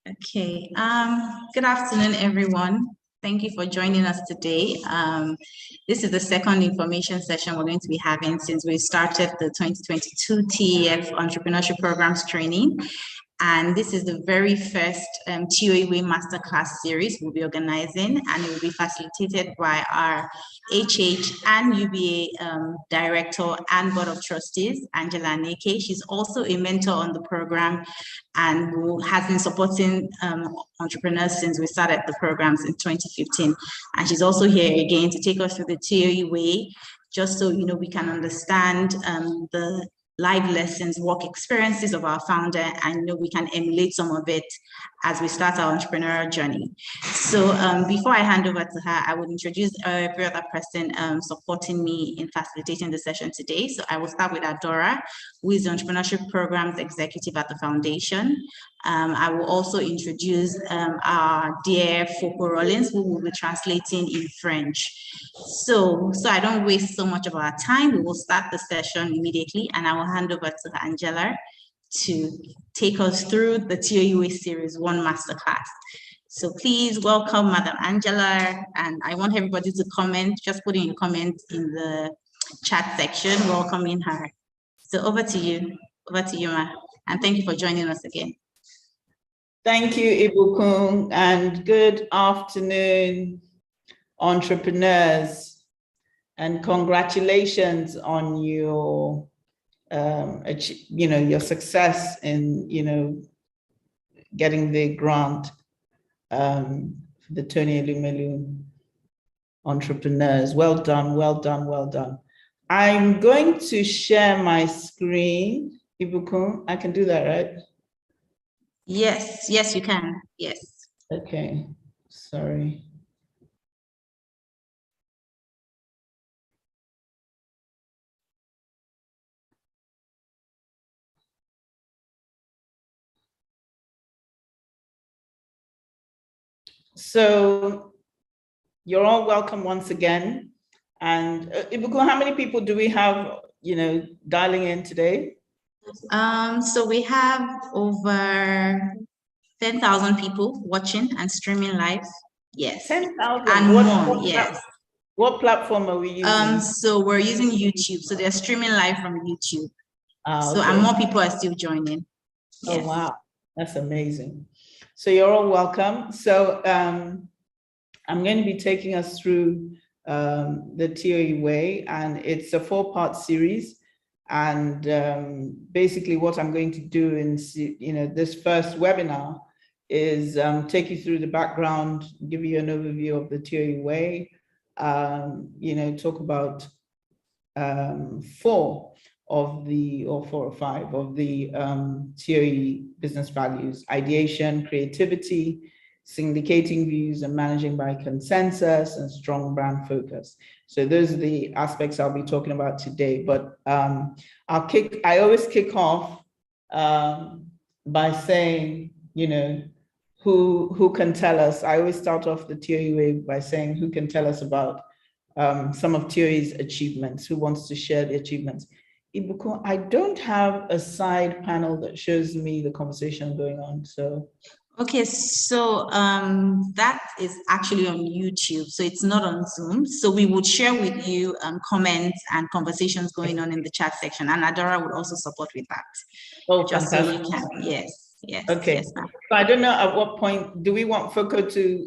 Okay. Good afternoon, everyone. Thank you for joining us today. This is the second information session we're going to be having since we started the 2022 TEF Entrepreneurship Programs Training. And this is the very first TOEWay Masterclass series we'll be organizing, and it will be facilitated by our HH and UBA Director and Board of Trustees, Angela Neke. She's also a mentor on the program and who has been supporting entrepreneurs since we started the programs in 2015. And she's also here again to take us through the TOEWay, just so we can understand the live lessons, work experiences of our founder, and we can emulate some of it as we start our entrepreneurial journey. So before I hand over to her, I would introduce every other person supporting me in facilitating the session today. So I will start with Adora, who is the Entrepreneurship Programs Executive at the Foundation. I will also introduce our dear Foko Rollins, who will be translating in French. So I don't waste so much of our time, we will start the session immediately, and I will hand over to Angela to take us through the TOEWay Series 1 Masterclass. So please welcome Madam Angela, and I want everybody to comment, just put in a comment in the chat section, welcoming her. So over to you, Ma, and thank you for joining us again. Thank you, Ibukun, and good afternoon, entrepreneurs, and congratulations on your your success in getting the grant for the Tony Elumelu entrepreneurs. Well done, well done, well done. I'm going to share my screen. Ibukun, I can do that, right? Yes, you can. Yes. Okay, sorry. So you're all welcome once again. And Ibukun, how many people do we have, dialing in today? So we have over 10,000 people watching and streaming live. Yes. 10,000 and more. Yes. What platform are we using? So we're using YouTube. So they're streaming live from YouTube. So okay. And more people are still joining. Yes. Oh wow, that's amazing. So you're all welcome. So I'm going to be taking us through the TOEWay, and it's a 4-part series. And basically what I'm going to do in this first webinar is take you through the background, give you an overview of the TOEWay, talk about 4 or 5 of the TOE business values: ideation, creativity, syndicating views, and managing by consensus, and strong brand focus. So those are the aspects I'll be talking about today. But I always kick off by saying, who can tell us? I always start off the TOEWay by saying, who can tell us about some of TOE's achievements? Who wants to share the achievements? Ibukun, I don't have a side panel that shows me the conversation going on, so. Okay, so that is actually on YouTube, so it's not on Zoom. So we would share with you comments and conversations going on in the chat section, and Adora would also support with that. Oh, just fantastic. So you can, yes. Okay. Yes, so I don't know at what point do we want Foko to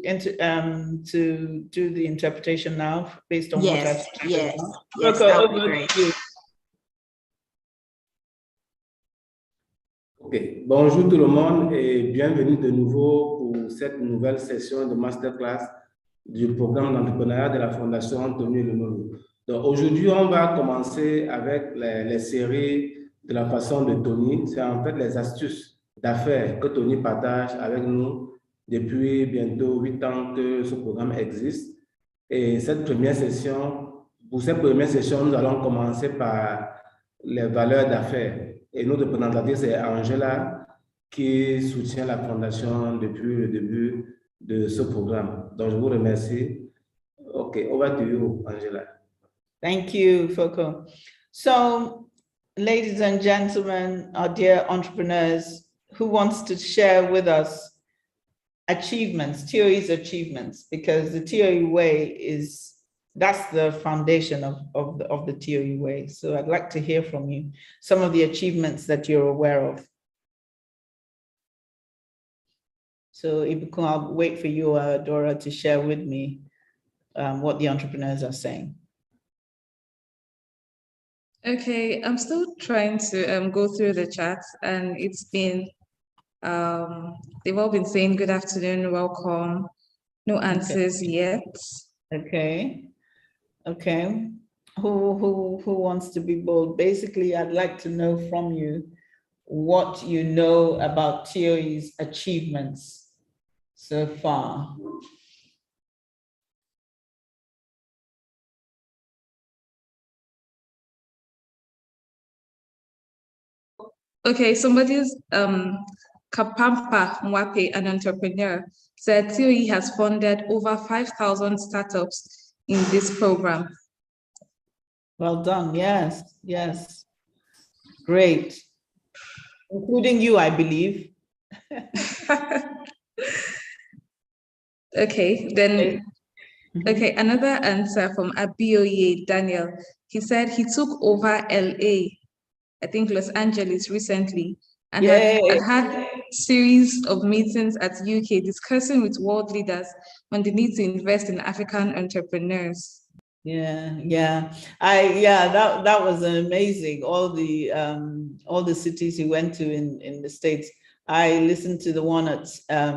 do the interpretation now based on what I've said? Yes, Foko, that would be great. Ok, bonjour tout le monde et bienvenue de nouveau pour cette nouvelle session de Masterclass du programme d'entrepreneuriat de la Fondation Tony Elumelu. Donc aujourd'hui, on va commencer avec les séries de la façon de Tony. C'est en fait les astuces d'affaires que Tony partage avec nous depuis bientôt 8 ans que ce programme existe. Et pour cette première session, nous allons commencer par les valeurs d'affaires. Et notre représentative, c'est Angela, qui soutient la Fondation depuis le début de ce programme. Donc, je vous remercie. OK, over to you, Angela. Thank you, Foko. So, ladies and gentlemen, our dear entrepreneurs, who wants to share with us achievements, TOE's achievements, because the TOE way that's the foundation of the TOE way. So I'd like to hear from you some of the achievements that you're aware of. So I'll wait for you, Dora, to share with me what the entrepreneurs are saying. Okay, I'm still trying to go through the chat, and it's been, they've all been saying good afternoon, welcome, no answers yet. Okay. Who wants to be bold? Basically, I'd like to know from you what you know about TOE's achievements so far. Okay, somebody's Kapampa Mwape, an entrepreneur, said TOE has funded over 5,000 startups in this program. Well done. Yes. Great. Including you, I believe. Okay, then, okay, another answer from Abioye Daniel. He said he took over LA, I think Los Angeles recently, and had series of meetings at UK discussing with world leaders on the need to invest in African entrepreneurs. That was amazing. All the cities he went to in the States. I listened to the one at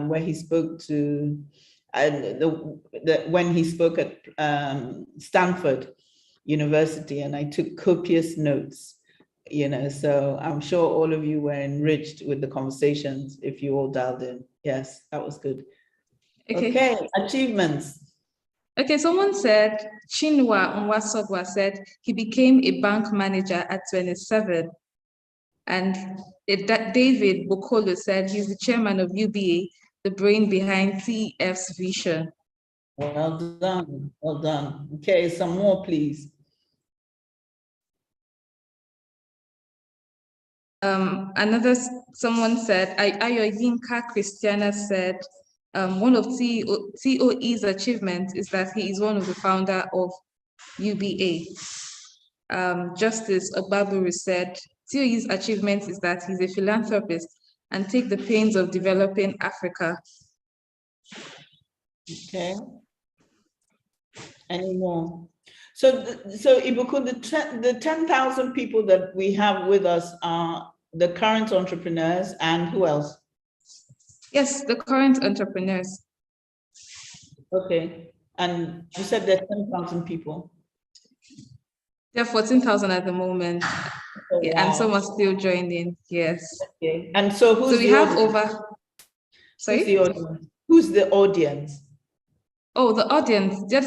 where he spoke to, when he spoke at Stanford University, and I took copious notes. So I'm sure all of you were enriched with the conversations if you all dialed in. Yes, that was good. Okay, achievements. Okay, someone said, Chinua Nwasogwa said he became a bank manager at 27. And David Bokolo said he's the chairman of UBA, the brain behind TF's vision. Well done. Okay, some more, please. Someone said, Ayoyinka Christiana said, one of TOE's achievements is that he is one of the founder of UBA. Justice Ogbaburu said, TOE's achievement is that he's a philanthropist and take the pains of developing Africa. Okay. Any more? So Ibuku, the 10,000 people that we have with us are the current entrepreneurs, and who else? Yes, the current entrepreneurs. Okay, and you said there are 10,000 people. There are 14,000 at the moment. Oh, wow. And some are still joining, yes. Okay, and so who's we have over, sorry? Who's the audience? Who's the audience? Oh, the audience, the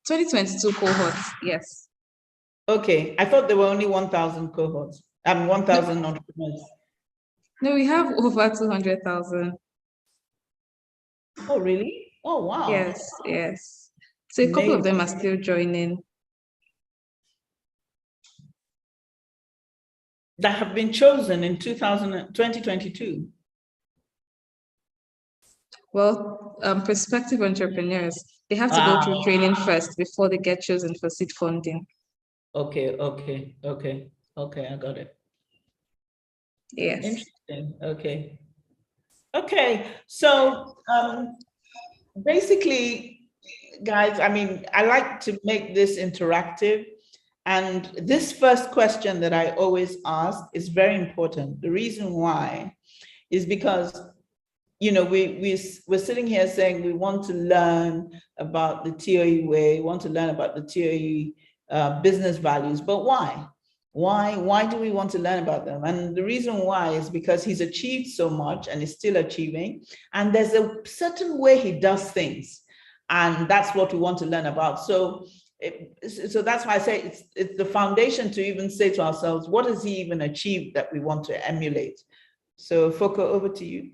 2022 cohorts, yes. Okay, I thought there were only 1,000 cohorts. 1,000 entrepreneurs. No, we have over 200,000. Oh, really? Oh, wow. Yes. So a couple of them are still joining. That have been chosen in 2022. Well, prospective entrepreneurs, they have to go through training first before they get chosen for seed funding. Okay, I got it. Yes. Interesting. Okay. So basically, guys, I mean, I like to make this interactive. And this first question that I always ask is very important. The reason why is because, we're sitting here saying we want to learn about the TOE way, want to learn about the TOE business values, but why? Why do we want to learn about them? And the reason why is because he's achieved so much and is still achieving. And there's a certain way he does things. And that's what we want to learn about. So that's why I say it's the foundation to even say to ourselves, what has he even achieved that we want to emulate? So Foko, over to you.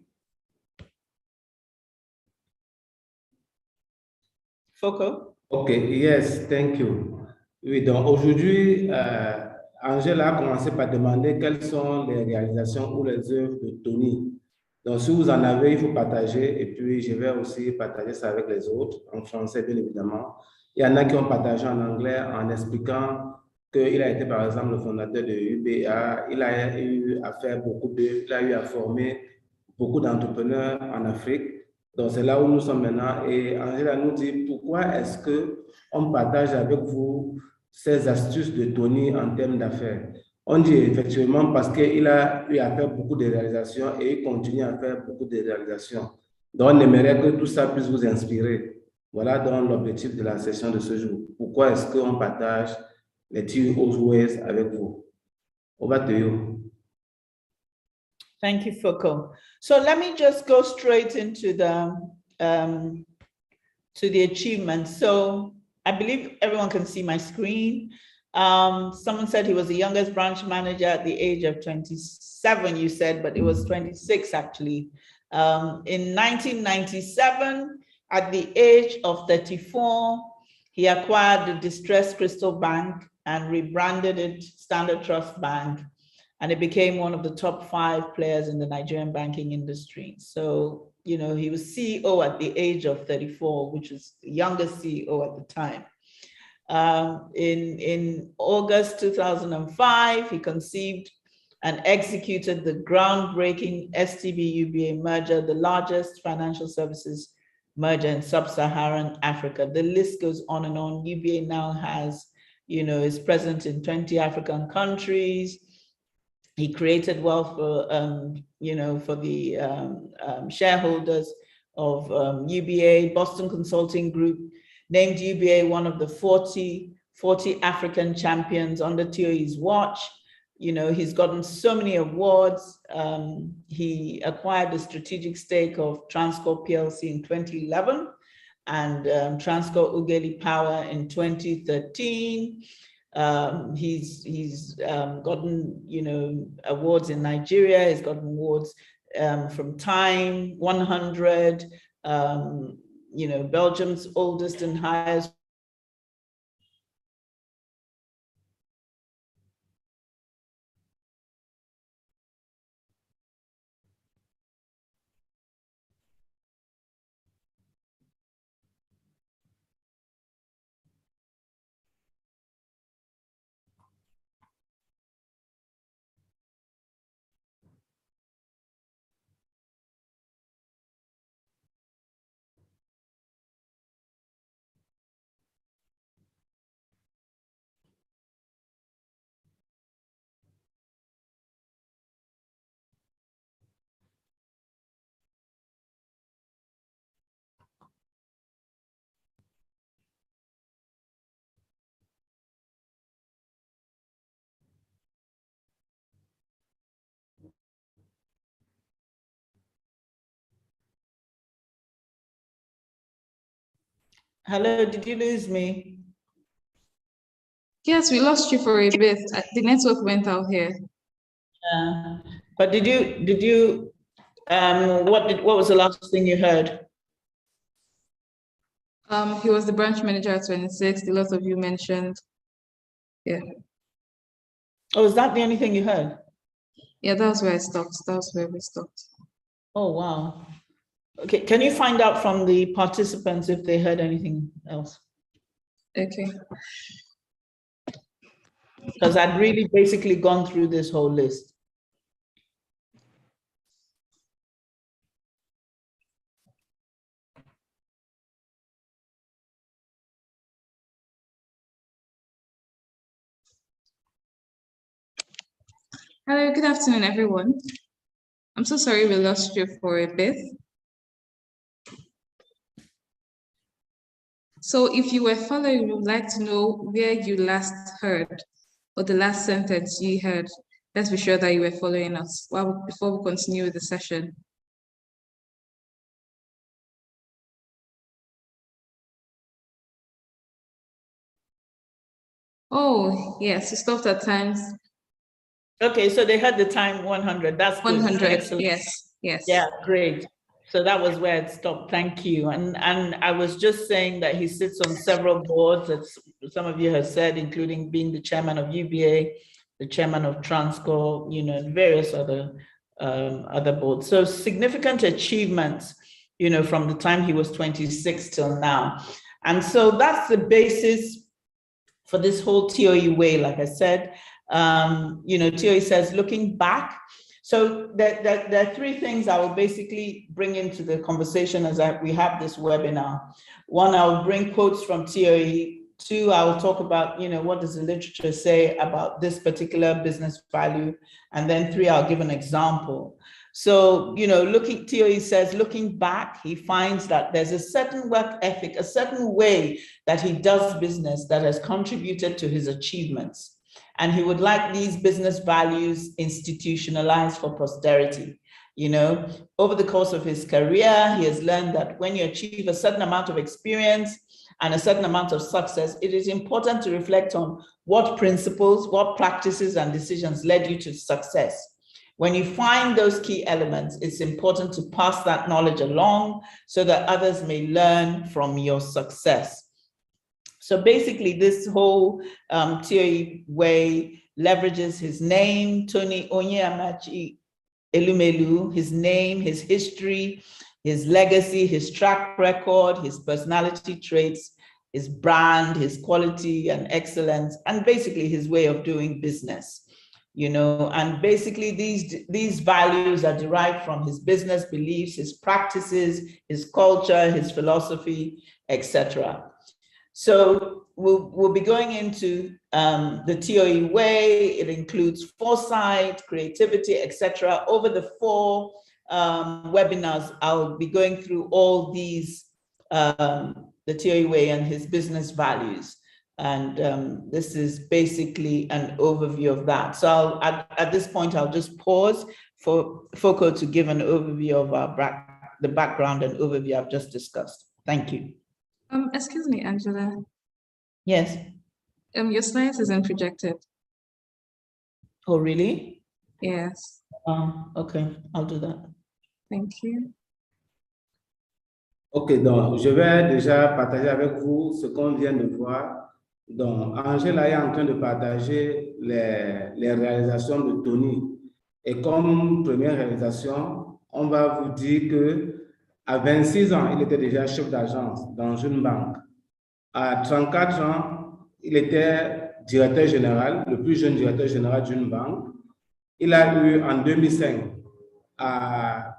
Foko? Okay, yes, thank you. Oui, donc aujourd'hui, Angèle a commencé par demander quelles sont les réalisations ou les œuvres de Tony Donc, si vous en avez, il faut partager. Et puis, je vais aussi partager ça avec les autres, en français, bien évidemment. Il y en a qui ont partagé en anglais en expliquant qu'il a été, par exemple, le fondateur de UBA. Il a eu à faire il a eu à former beaucoup d'entrepreneurs en Afrique. Donc, c'est là où nous sommes maintenant. Et Angela nous dit, pourquoi est-ce qu'on partage avec vous ces astuces de Tony en termes d'affaires? On dit effectivement parce qu'il a eu à faire beaucoup de réalisations et il continue à faire beaucoup de réalisations. Donc, on aimerait que tout ça puisse vous inspirer. Voilà donc l'objectif de la session de ce jour. Pourquoi est-ce qu'on partage les TOs avec vous? Over to you. Thank you, Foucault. So let me just go straight into the achievements. So I believe everyone can see my screen. Someone said he was the youngest branch manager at the age of 27, you said, but it was 26 actually. In 1997, at the age of 34, he acquired the distressed Crystal Bank and rebranded it Standard Trust Bank. And it became one of the top 5 players in the Nigerian banking industry. So, you know, he was CEO at the age of 34, which is the youngest CEO at the time. In August 2005, he conceived and executed the groundbreaking STB-UBA merger, the largest financial services merger in sub-Saharan Africa. The list goes on and on. UBA now has, you know, is present in 20 African countries. He created wealth for, you know, for the shareholders of UBA. Boston Consulting Group named UBA one of the 40 African champions under TOE's watch. You know, he's gotten so many awards. He acquired the strategic stake of Transcorp PLC in 2011 and Transcorp Ughelli Power in 2013. He's gotten, you know, awards in Nigeria. He's gotten awards from Time 100, you know, Belgium's oldest and highest. Hello, did you lose me? Yes, we lost you for a bit. The network went out here. But did you what was the last thing you heard? He was the branch manager at 26. A lot of you mentioned. Yeah. Oh, is that the only thing you heard? Yeah, that was where I stopped. That was where we stopped. Oh, wow. Okay, can you find out from the participants if they heard anything else? Okay. Because I'd really basically gone through this whole list. Hello, good afternoon, everyone. I'm so sorry we lost you for a bit. So if you were following, we would like to know where you last heard or the last sentence you heard. Let's be sure that you were following us before we continue with the session. Oh, yes, you stopped at times. Okay, so they had the time 100. That's good. 100, excellent. yes, yes. Yeah, great. So that was where it stopped. Thank you. And I was just saying that he sits on several boards, as some of you have said, including being the chairman of UBA, the chairman of Transcorp, you know, and various other other boards. So significant achievements, you know, from the time he was 26 till now. And so that's the basis for this whole TOE way. Like I said, you know, TOE says looking back. So there are three things I will basically bring into the conversation as we have this webinar. One, I will bring quotes from TOE. Two, I will talk about, you know, what does the literature say about this particular business value. And then three, I'll give an example. So, you know, TOE says, looking back, he finds that there's a certain work ethic, a certain way that he does business that has contributed to his achievements. And he would like these business values institutionalized for posterity. You know, over the course of his career, he has learned that when you achieve a certain amount of experience and a certain amount of success, it is important to reflect on what principles, what practices and decisions led you to success. When you find those key elements, it's important to pass that knowledge along so that others may learn from your success. So basically, this whole TOE way leverages his name, Tony Onyeamachi Elumelu, his name, his history, his legacy, his track record, his personality traits, his brand, his quality and excellence, and basically his way of doing business. You know, and basically these values are derived from his business beliefs, his practices, his culture, his philosophy, etc. So we'll be going into the TOE way. It includes foresight, creativity, etc. Over the 4 webinars, I'll be going through all these, the TOE way and his business values. And this is basically an overview of that. So at this point, I'll just pause for Foko to give an overview of the background and overview I've just discussed. Thank you. Excuse me, Angela. Yes. Your slides isn't projected. Oh, really? Yes. Okay, I'll do that. Thank you. Ok, donc je vais déjà partager avec vous ce qu'on vient de voir. Donc, Angela est en train de partager les réalisations de Tony. Et comme première réalisation, on va vous dire que à 26 ans, il était déjà chef d'agence dans une banque. À 34 ans, il était directeur général, le plus jeune directeur général d'une banque. Il a eu en 2005 à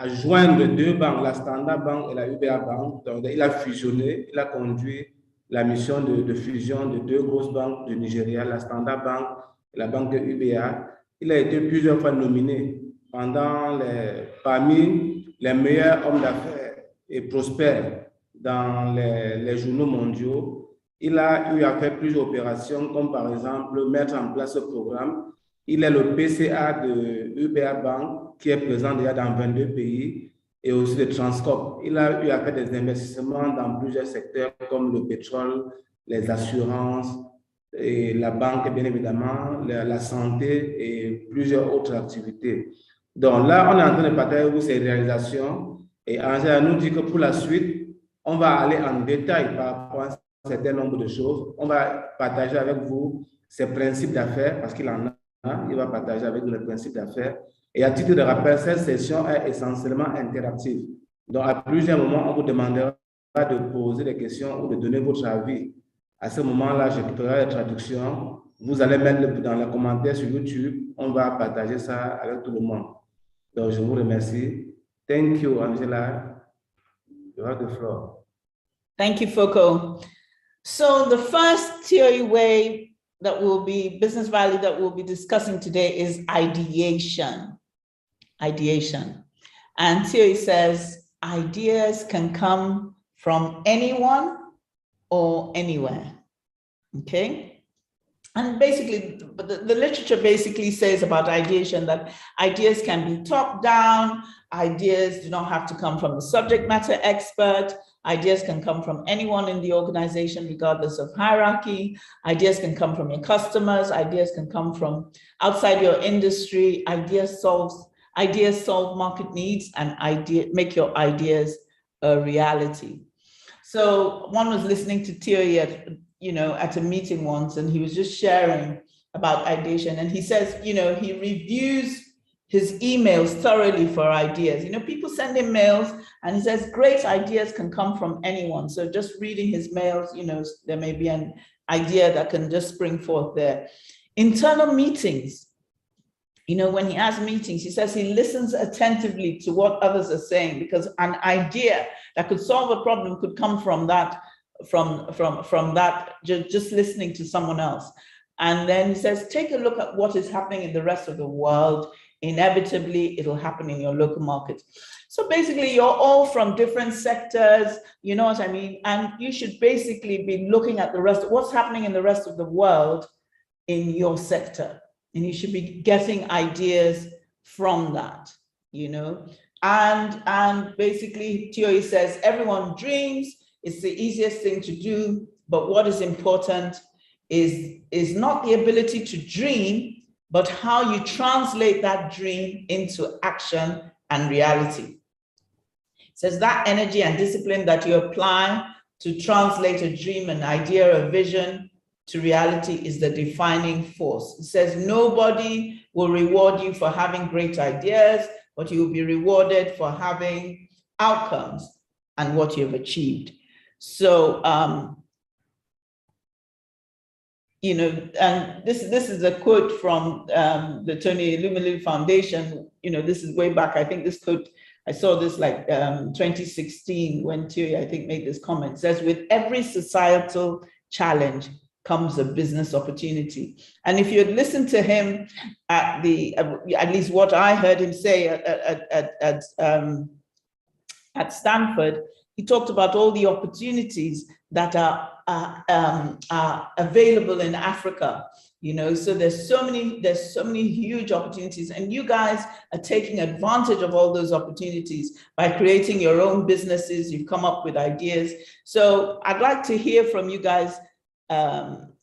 joindre 2 banques, la Standard Bank et la UBA Bank. Donc, il a fusionné, il a conduit la mission de fusion de 2 grosses banques du Nigeria, la Standard Bank et la banque UBA. Il a été plusieurs fois nominé parmi les meilleurs hommes d'affaires et prospères dans les journaux mondiaux. Il a eu à faire plusieurs opérations, comme par exemple mettre en place ce programme. Il est le PCA de UBA Bank, qui est présent déjà dans 22 pays, et aussi de Transcorp. Il a eu à faire des investissements dans plusieurs secteurs comme le pétrole, les assurances, et la banque, bien évidemment, la santé et plusieurs autres activités. Donc là, on est en train de partager avec vous ces réalisations, et Angela nous dit que pour la suite, on va aller en détail par rapport à un certain nombre de choses. On va partager avec vous ses principes d'affaires, parce qu'il en a. Il va partager avec nous les principes d'affaires. Et à titre de rappel, cette session est essentiellement interactive. Donc, à plusieurs moments, on vous demandera de poser des questions ou de donner votre avis. À ce moment-là, je ferai la traduction. Vous allez mettre dans les commentaires sur YouTube. On va partager ça avec tout le monde. Donc, je vous remercie. Thank you, Angela. You have the floor. Thank you, Foko. So the first TOE way that will be business value that we'll be discussing today is ideation. Ideation. And TOE says ideas can come from anyone or anywhere. Okay. And basically, the literature basically says about ideation that ideas can be top down, ideas do not have to come from the subject matter expert, ideas can come from anyone in the organization, regardless of hierarchy, ideas can come from your customers, ideas can come from outside your industry, ideas solve market needs and make your ideas a reality. So one was listening to TOE at a meeting once, and he was just sharing about ideation. And he says, he reviews his emails thoroughly for ideas. You know, people send him mails and he says great ideas can come from anyone. So just reading his mails, you know, there may be an idea that can just spring forth there. Internal meetings. You know, when he has meetings, he says he listens attentively to what others are saying, because an idea that could solve a problem could come from that, from that, just listening to someone else. And then he says, take a look at what is happening in the rest of the world. Inevitably, it'll happen in your local market. So basically, you're all from different sectors, you know what I mean? And you should basically be looking at the rest of what's happening in the rest of the world in your sector. And you should be getting ideas from that, you know? And basically, Thierry says, everyone dreams, it's the easiest thing to do, but what is important is not the ability to dream, but how you translate that dream into action and reality. It says that energy and discipline that you apply to translate a dream, an idea, a vision to reality is the defining force. It says nobody will reward you for having great ideas, but you will be rewarded for having outcomes and what you've achieved. So, you know, and this is a quote from the Tony Lumilil Foundation. You know, this is way back. I think this quote, I saw this like 2016 when Thierry, I think, made this comment. It says, with every societal challenge comes a business opportunity. And if you had listened to him at least what I heard him say at Stanford, he talked about all the opportunities that are available in Africa, you know, so there's so many huge opportunities, and you guys are taking advantage of all those opportunities by creating your own businesses. You've come up with ideas. So I'd like to hear from you guys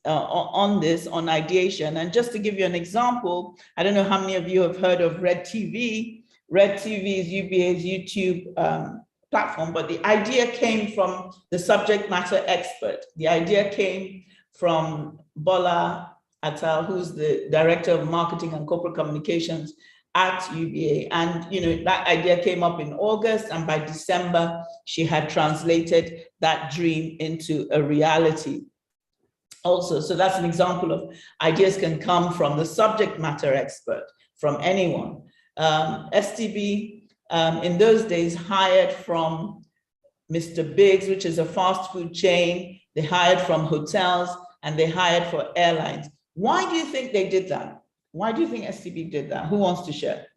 on this, on ideation. And just to give you an example, I don't know how many of you have heard of Red TV. Red TV is UBA's YouTube platform, but the idea came from the subject matter expert. The idea came from Bola Atal, who's the Director of Marketing and Corporate Communications at UBA. And you know, that idea came up in August, and by December, she had translated that dream into a reality. Also, so that's an example of ideas can come from the subject matter expert, from anyone. STB in those days hired from Mr. Biggs, which is a fast food chain. They hired from hotels and they hired for airlines. Why do you think they did that? Why do you think STB did that? Who wants to share?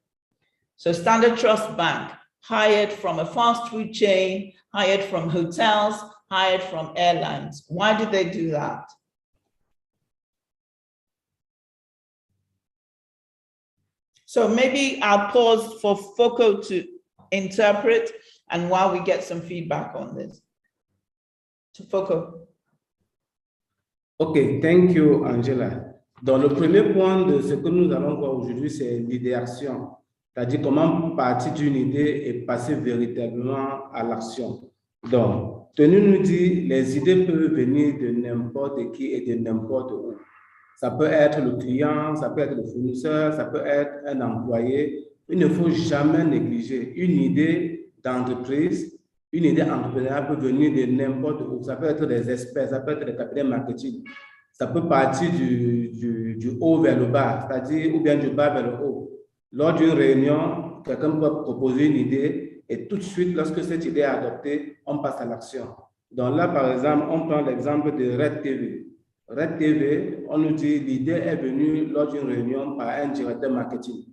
So Standard Trust Bank hired from a fast food chain, hired from hotels, hired from airlines. Why did they do that? So maybe I'll pause for Foko to interpret, and while we get some feedback on this. So Foko. OK, thank you, Angela. Donc, le premier point de ce que nous allons voir aujourd'hui, c'est l'idéation, c'est-à-dire comment partir d'une idée et passer véritablement à l'action. Donc, Tony nous dit, les idées peuvent venir de n'importe qui et de n'importe où. Ça peut être le client, ça peut être le fournisseur, ça peut être un employé. Il ne faut jamais négliger une idée d'entreprise, une idée entrepreneuriale peut venir de n'importe où. Ça peut être des experts, ça peut être des cabinets marketing. Ça peut partir du haut vers le bas, c'est-à-dire ou bien du bas vers le haut. Lors d'une réunion, quelqu'un peut proposer une idée et tout de suite, lorsque cette idée est adoptée, on passe à l'action. Donc là, par exemple, on prend l'exemple de Red TV. Red TV, on nous dit l'idée est venue lors d'une réunion par un directeur marketing.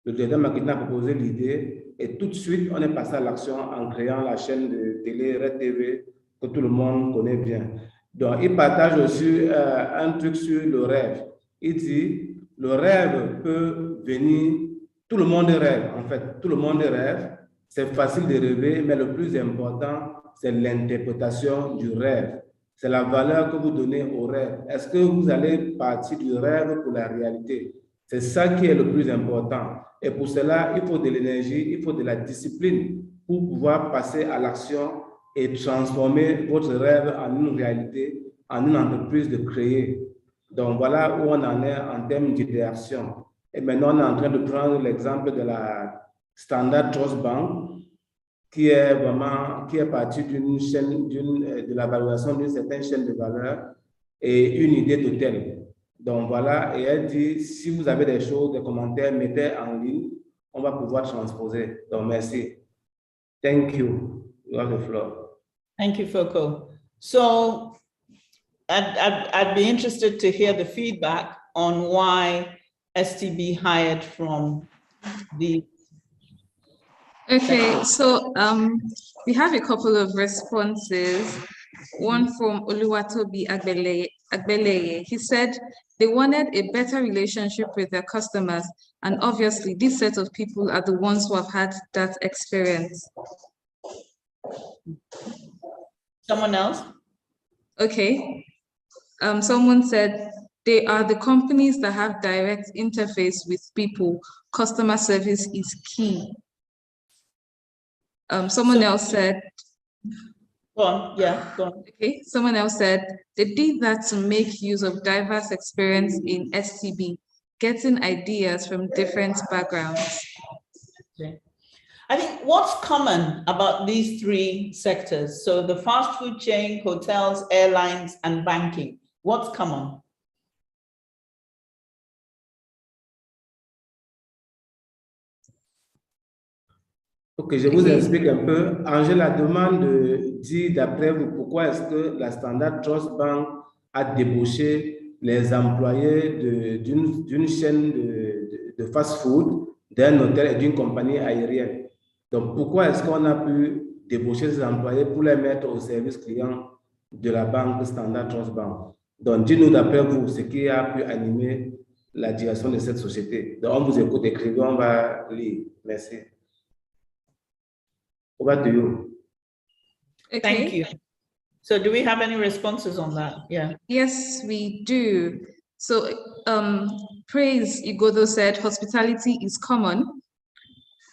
Le directeur marketing a proposé l'idée et tout de suite, on est passé à l'action en créant la chaîne de télé Red TV que tout le monde connaît bien. Donc, il partage aussi un truc sur le rêve. Il dit, le rêve peut venir, tout le monde rêve en fait, tout le monde rêve. C'est facile de rêver, mais le plus important, c'est l'interprétation du rêve. C'est la valeur que vous donnez au rêve. Est-ce que vous allez partir du rêve pour la réalité? C'est ça qui est le plus important. Et pour cela, il faut de l'énergie, il faut de la discipline pour pouvoir passer à l'action et transformer votre rêve en une réalité, en une entreprise de créer. Donc voilà où on en est en termes d'idéation. Et maintenant, on est en train de prendre l'exemple de la Standard Trust Bank, qui est partie d'une chaîne, de la valorisation d'une certaine chaîne de valeur et une idée d'hôtel. Donc voilà, et elle dit, si vous avez des choses, des commentaires, mettez en ligne, on va pouvoir transposer. Donc merci. Thank you. You have the floor. Thank you, Foucault. So I'd be interested to hear the feedback on why STB hired from the. Okay, so we have a couple of responses. One from Oluwatobi Agbeleye. He said they wanted a better relationship with their customers, and obviously this set of people are the ones who have had that experience. Someone else? Okay. Someone said they are the companies that have direct interface with people. Customer service is key. Someone else said, go on, yeah, go on. Okay, someone else said they did that to make use of diverse experience in STB, getting ideas from different backgrounds. Okay. I think what's common about these three sectors, so the fast food chain, hotels, airlines, and banking, what's common? Ok, je vous explique un peu. Angela demande de dire d'après vous pourquoi est-ce que la Standard Trust Bank a débauché les employés d'une chaîne de fast-food, d'un hôtel et d'une compagnie aérienne. Donc, pourquoi est-ce qu'on a pu débaucher ces employés pour les mettre au service client de la banque Standard Trust Bank? Donc, dis-nous d'après vous ce qui a pu animer la direction de cette société. Donc, on vous écoute, écrivez, on va lire. Merci. Over to you. Okay. Thank you. So do we have any responses on that? Yeah. Yes, we do. So Praise Igodo said hospitality is common.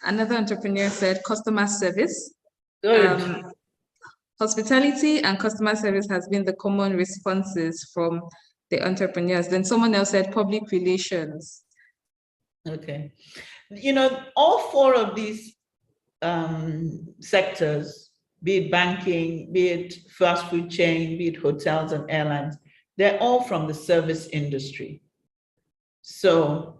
Another entrepreneur said customer service. Good. Hospitality and customer service has been the common responses from the entrepreneurs. Then someone else said public relations. Okay. You know, all four of these sectors, be it banking, be it fast food chain, be it hotels and airlines, they're all from the service industry. So,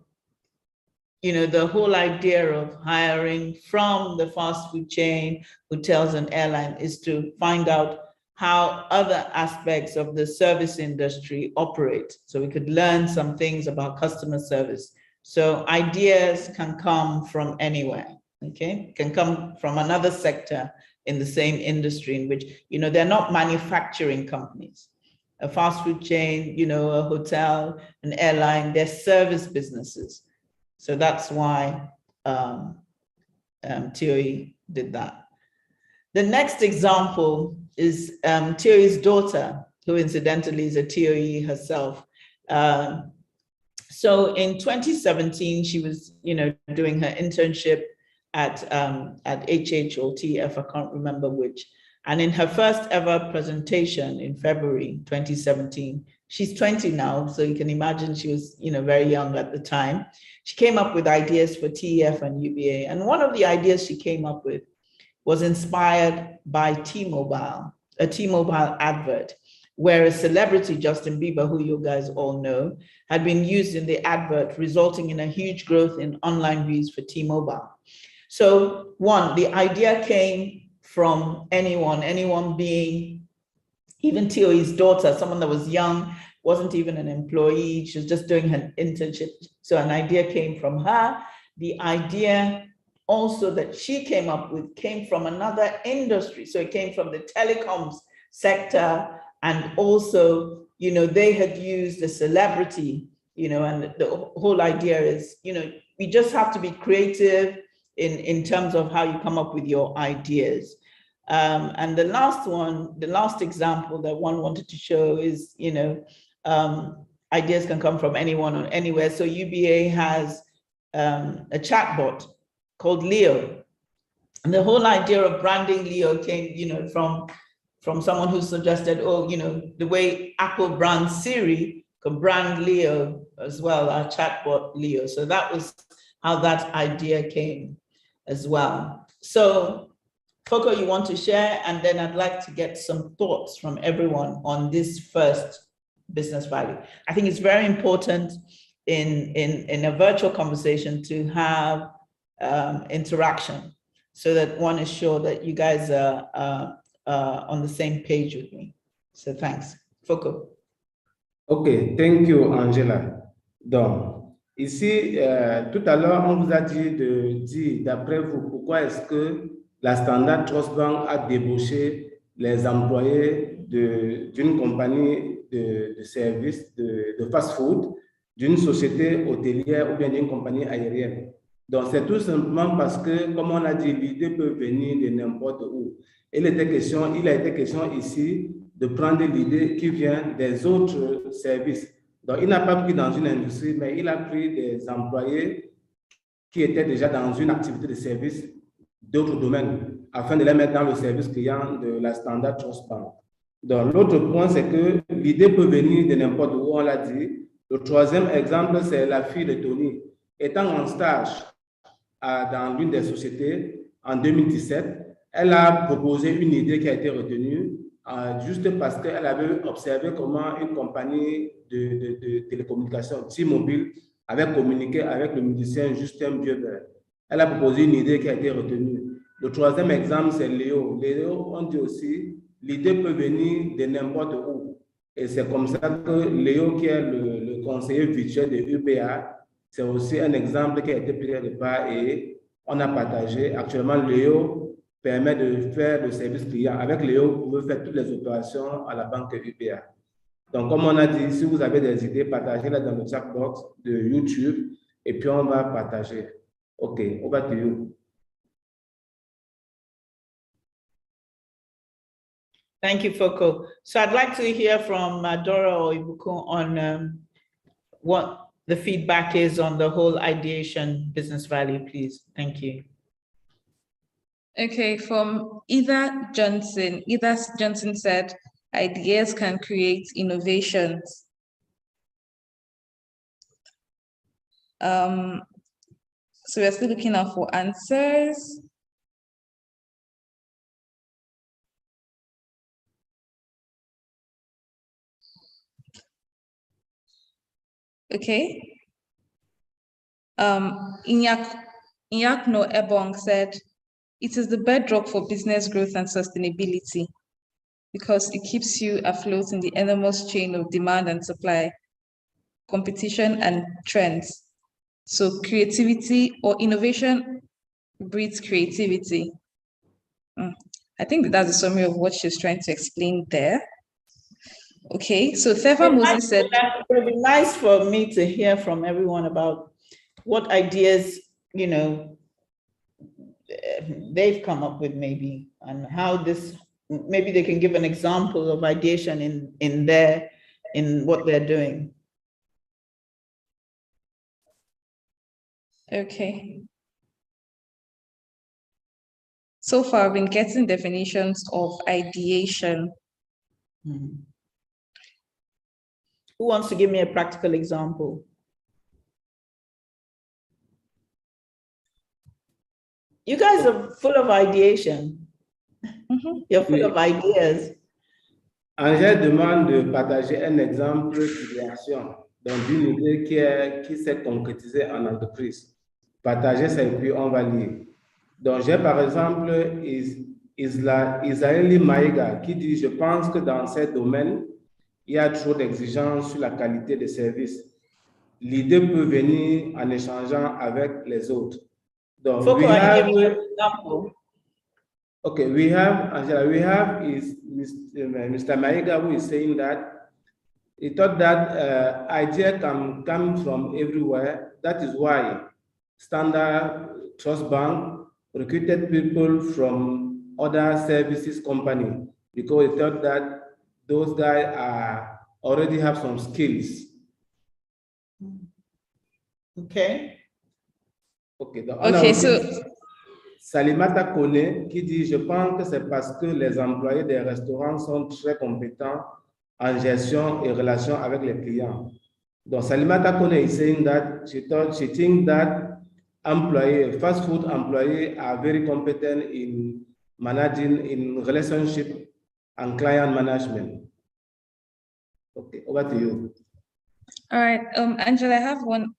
you know, the whole idea of hiring from the fast food chain, hotels and airline is to find out how other aspects of the service industry operate. So we could learn some things about customer service. So ideas can come from anywhere. Okay, can come from another sector in the same industry in which, you know, they're not manufacturing companies. A fast food chain, you know, a hotel, an airline, they're service businesses. So that's why TOE did that. The next example is TOE's daughter, who incidentally is a TOE herself. So in 2017, she was, you know, doing her internship at HH or TF, I can't remember which. And in her first ever presentation in February 2017, she's 20 now, so you can imagine she was, you know, very young at the time. She came up with ideas for TEF and UBA. And one of the ideas she came up with was inspired by T-Mobile, a T-Mobile advert, where a celebrity, Justin Bieber, who you guys all know, had been used in the advert, resulting in a huge growth in online views for T-Mobile. So one, the idea came from anyone being even TOE's daughter, someone that was young, wasn't even an employee, she was just doing her internship. So an idea came from her. The idea also that she came up with came from another industry. So it came from the telecoms sector, and also, you know, they had used a celebrity, you know, and the whole idea is, you know, we just have to be creative in terms of how you come up with your ideas. And the last example that one wanted to show is, you know, ideas can come from anyone or anywhere. So UBA has a chatbot called Leo. And the whole idea of branding Leo came, you know, from someone who suggested, oh, you know, the way Apple brands Siri can brand Leo as well, our chatbot Leo. So that was how that idea came as well. So Foco, you want to share, and then I'd like to get some thoughts from everyone on this first business value. I think it's very important in a virtual conversation to have interaction so that one is sure that you guys are on the same page with me. So thanks. Foco. OK, thank you, Angela. Donc, ici, tout à l'heure, on vous a dit de dire, d'après vous, pourquoi est-ce que la Standard Trust Bank a débauché les employés d'une compagnie de services de fast-food, d'une société hôtelière ou bien d'une compagnie aérienne. Donc, c'est tout simplement parce que, comme on a dit, l'idée peut venir de n'importe où. Il a été question ici de prendre l'idée qui vient des autres services. Donc, il n'a pas pris dans une industrie, mais il a pris des employés qui étaient déjà dans une activité de service d'autres domaines, afin de les mettre dans le service client de la Standard Trust Bank. Donc, l'autre point, c'est que l'idée peut venir de n'importe où, on l'a dit. Le troisième exemple, c'est la fille de Tony. Étant en stage dans l'une des sociétés en 2017, elle a proposé une idée qui a été retenue juste parce qu'elle avait observé comment une compagnie de télécommunications, T-Mobile, avait communiqué avec le musicien Justin Bieber. Elle a proposé une idée qui a été retenue. Le troisième exemple, c'est Léo. Léo, on dit aussi, l'idée peut venir de n'importe où. Et c'est comme ça que Léo, qui est le conseiller virtuel de UPA, c'est aussi un exemple qui a été pris de part et on a partagé. Actuellement, Léo permet de faire le service client. Avec Léo, vous pouvez faire toutes les opérations à la banque UPA. Donc, comme on a dit, si vous avez des idées, partagez-les dans le chat box de YouTube et puis on va partager. OK, over to you. Thank you, Foco. So I'd like to hear from Dora or Ibuku on what the feedback is on the whole ideation business value, please. Thank you. Okay, from Either Johnson said, ideas can create innovations. So we're still looking out for answers. Okay. Inyakno Ebong said, it is the bedrock for business growth and sustainability because it keeps you afloat in the enormous chain of demand and supply, competition and trends. So creativity or innovation breeds creativity. I think that's a summary of what she's trying to explain there. Okay, so Thefa Moses said, it would be nice for me to hear from everyone about what ideas, you know, they've come up with maybe, and how this, maybe they can give an example of ideation in what they're doing. Okay. So far, I've been getting definitions of ideation. Mm-hmm. Who wants to give me a practical example? You guys are full of ideation. Mm-hmm. You're full of ideas. Angèle demande de partager un exemple de création, donc d'une idée qui s'est concrétisée en entreprise. Partager ça et puis on va lire. Donc j'ai par exemple Isaeli Maïga qui dit « Je pense que dans ces domaines, il y a trop d'exigences sur la qualité des services. L'idée peut venir en échangeant avec les autres. » Donc, we have is Mr. Maiga, who is saying that he thought that idea can come from everywhere. That is why Standard Trust Bank recruited people from other services company, because he thought that those guys already have some skills. Okay. Okay, so Salimata Kone qui dit « Je pense que c'est parce que les employés des restaurants sont très compétents en gestion et relation avec les clients. Donc, Salimata Kone is saying that she thinks that fast food employees are very competent in managing in relationship and client management. Okay, over to you. All right, Angela, I have one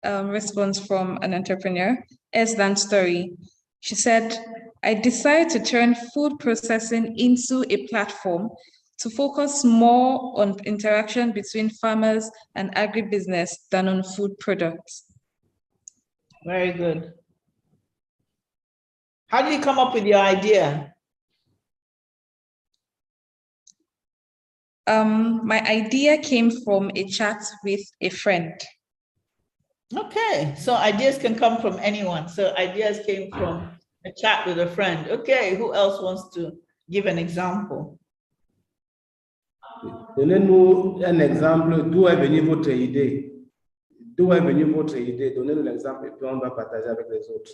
response from an entrepreneur, Eslan Story. She said, I decided to turn food processing into a platform to focus more on interaction between farmers and agribusiness than on food products. Very good. How did you come up with your idea? My idea came from a chat with a friend. Okay, so ideas can come from anyone. So ideas came from a chat with a friend. Okay, who else wants to give an example? Donnez-nous un exemple d'où est venue votre idée. D'où est venue votre idée? Donnez-nous l'exemple et puis on va partager avec les autres.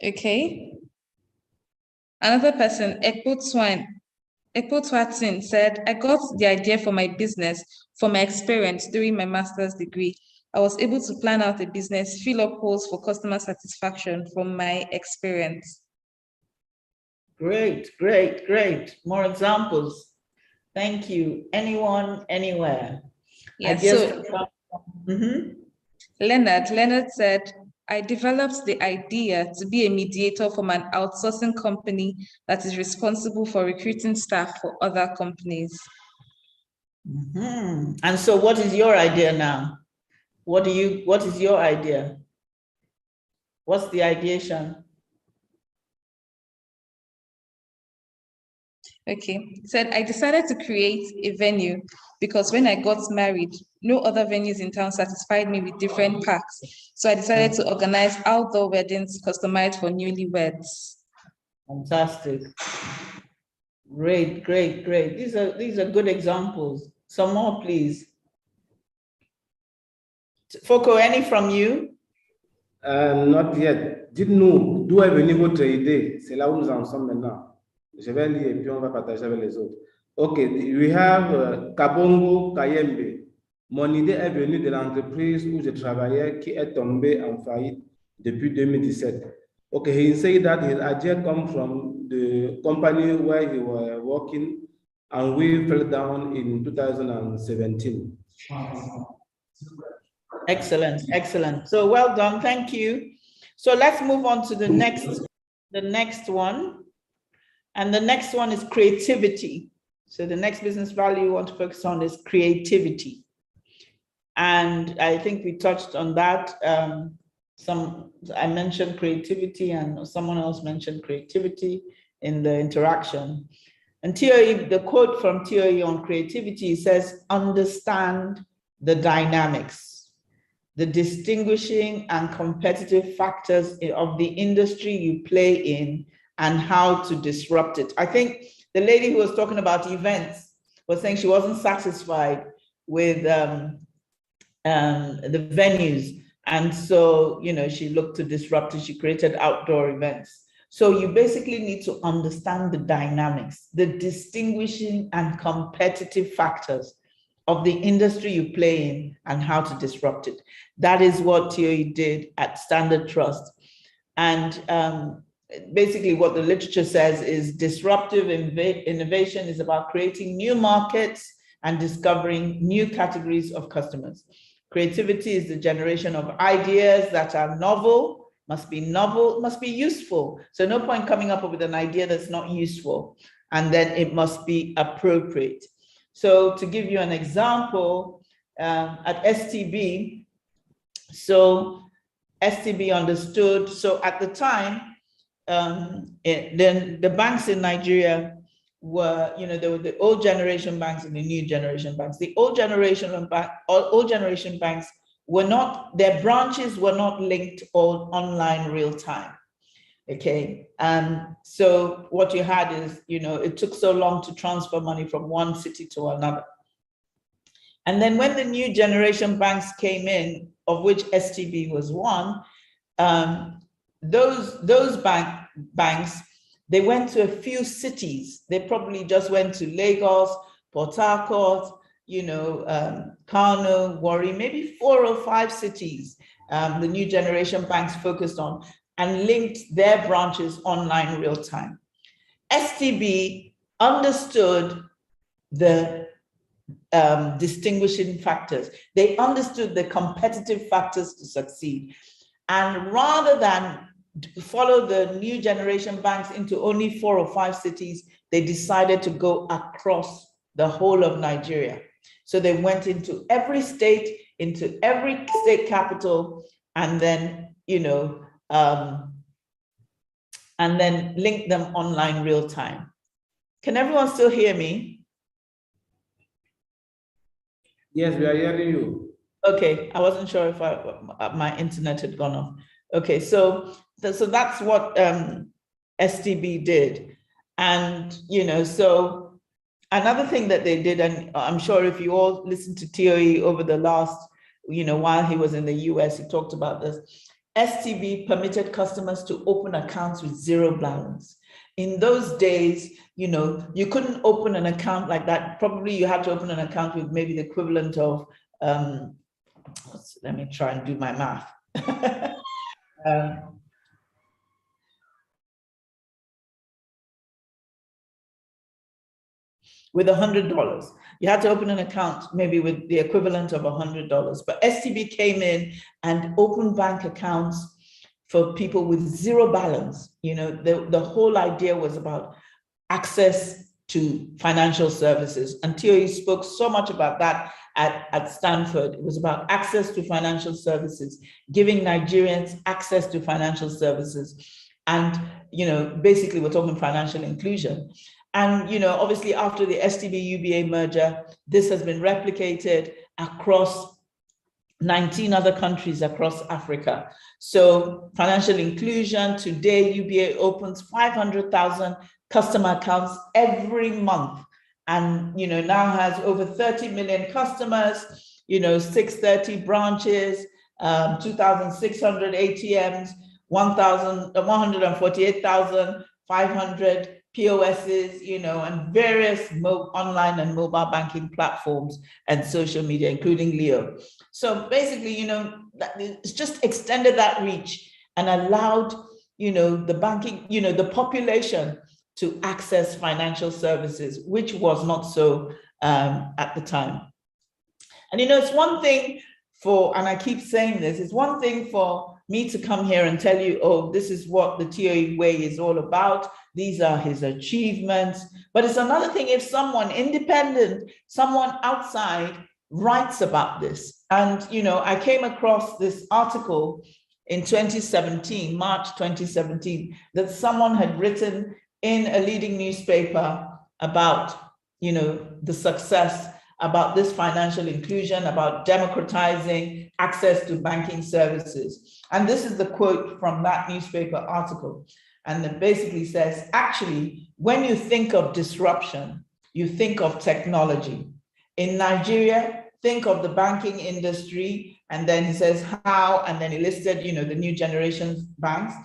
Okay. Another person, Ekpo Twatson, said, I got the idea for my business from my experience during my master's degree. I was able to plan out a business, fill up holes for customer satisfaction from my experience. Great, great, great. More examples. Thank you. Anyone, anywhere. Yes. Leonard said, I developed the idea to be a mediator from an outsourcing company that is responsible for recruiting staff for other companies. And so what is your idea now? What is your idea? What's the ideation? Okay, said I decided to create a venue because when I got married, no other venues in town satisfied me with different packs. So I decided to organize outdoor weddings customized for newlyweds. Fantastic. Great, great, great. These are good examples. Some more, please. Foko, any from you? Not yet. Dites-nous d'où est venue votre idée. C'est là où nous en sommes maintenant. Je vais lire et puis on va partager avec les autres. Okay, we have Kabongo Kayembe. Mon idée est venue de l'entreprise où je travaillais qui est tombée en faillite depuis 2017. Okay, he said that his idea comes from the company where he was working and we fell down in 2017. Excellent, excellent. So well done, thank you. So let's move on to the next one. And the next one is creativity. So the next business value you want to focus on is creativity. And I think we touched on that. I mentioned creativity and someone else mentioned creativity in the interaction. And TOE, the quote from TOE on creativity says, understand the dynamics, the distinguishing and competitive factors of the industry you play in and how to disrupt it. I think the lady who was talking about events was saying she wasn't satisfied with the venues. And so, she looked to disrupt it. She created outdoor events. So you basically need to understand the dynamics, the distinguishing and competitive factors of the industry you play in and how to disrupt it. That is what TOE did at Standard Trust. And basically what the literature says is disruptive innovation is about creating new markets and discovering new categories of customers. Creativity is the generation of ideas that are novel, must be useful. So no point coming up with an idea that's not useful, and then it must be appropriate. So to give you an example, at STB, so STB understood, so at the time, then the banks in Nigeria were, there were the old generation banks and the new generation banks. The old generation banks were not, their branches were not linked all online real time. Okay, so what you had is, it took so long to transfer money from one city to another. And then when the new generation banks came in, of which STB was one, those banks, they went to a few cities. They probably just went to Lagos Port Harcourt, Kano, Warri, maybe 4 or 5 cities the new generation banks focused on and linked their branches online real time. STB understood the distinguishing factors. They understood the competitive factors to succeed. And rather than follow the new generation banks into only 4 or 5 cities, they decided to go across the whole of Nigeria. So they went into every state, into every state capital, and then, and then link them online real time. Can everyone still hear me? Yes, we are hearing you. Okay, I wasn't sure if my internet had gone off. Okay, so that's what STB did. And, so another thing that they did, and I'm sure if you all listened to TOE over the last, while he was in the US, he talked about this. STB permitted customers to open accounts with 0 balance. In those days, you couldn't open an account like that. Probably you had to open an account with maybe the equivalent of, let me try and do my math. With $100. You had to open an account maybe with the equivalent of $100. But STB came in and opened bank accounts for people with 0 balance. The whole idea was about access to financial services. And TOE spoke so much about that at Stanford. It was about access to financial services, giving Nigerians access to financial services. And, basically we're talking financial inclusion. And, obviously after the STB-UBA merger, this has been replicated across 19 other countries across Africa. So financial inclusion, today UBA opens 500,000 customer accounts every month. And, now has over 30 million customers, 630 branches, 2,600 ATMs, 148,500 POSs, and various online and mobile banking platforms and social media, including Leo. So basically, it's just extended that reach and allowed, the banking, the population to access financial services, which was not so at the time. And, it's one thing and I keep saying this, it's one thing for me to come here and tell you, oh, this is what the TOE way is all about. These are his achievements. But it's another thing if someone independent, someone outside writes about this. And, I came across this article in 2017, March 2017, that someone had written in a leading newspaper about, the success, about this financial inclusion, about democratizing access to banking services. And this is the quote from that newspaper article. And it basically says, actually, when you think of disruption, you think of technology. In Nigeria, think of the banking industry. And then he says how, and then he listed, the new generation banks.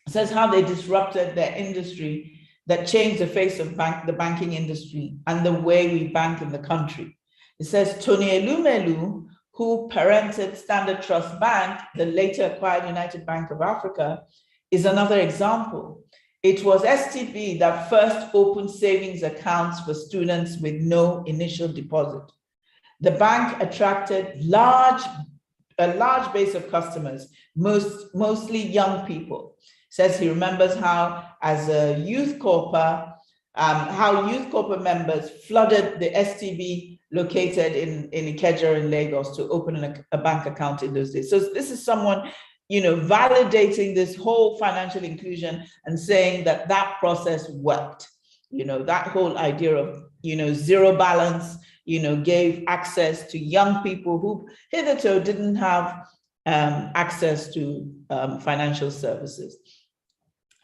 It says how they disrupted their industry that changed the face of the banking industry and the way we bank in the country. It says Tony Elumelu, who parented Standard Trust Bank, the later acquired United Bank of Africa, is another example. It was STB that first opened savings accounts for students with no initial deposit. The bank attracted a large base of customers, mostly young people. Says he remembers how, as a youth corper, how youth corper members flooded the STB located in Ikeja in Lagos to open a bank account in those days. So this is someone, validating this whole financial inclusion and saying that that process worked. That whole idea of, 0 balance, gave access to young people who hitherto didn't have access to financial services.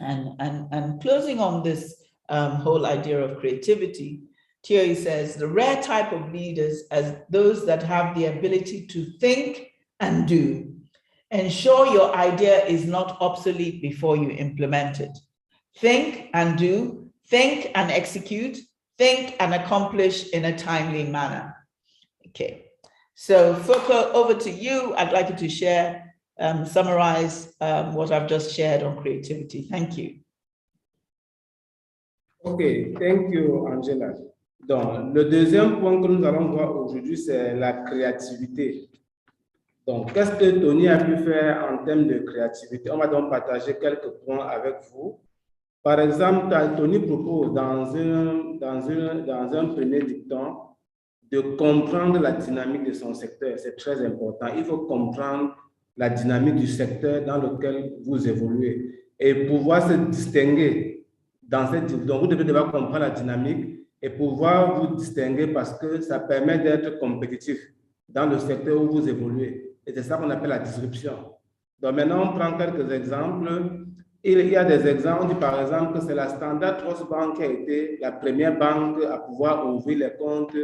And closing on this whole idea of creativity, TOE says the rare type of leaders as those that have the ability to think and do. Ensure your idea is not obsolete before you implement it. Think and do, think and execute, think and accomplish in a timely manner. Okay, so Foko, over to you. I'd like you to share, summarize what I've just shared on creativity. Thank you. OK, thank you, Angela. Donc, le deuxième point que nous allons voir aujourd'hui, c'est la créativité. Donc, qu'est-ce que Tony a pu faire en termes de créativité? On va donc partager quelques points avec vous. Par exemple, Tony propose dans un premier dicton de comprendre la dynamique de son secteur. C'est très important. Il faut comprendre la dynamique du secteur dans lequel vous évoluez et pouvoir se distinguer dans cette. Donc, vous devez devoir comprendre la dynamique et pouvoir vous distinguer parce que ça permet d'être compétitif dans le secteur où vous évoluez. Et c'est ça qu'on appelle la disruption. Donc, maintenant, on prend quelques exemples. Il y a des exemples. On dit par exemple que c'est la Standard Trust Bank qui a été la première banque à pouvoir ouvrir les comptes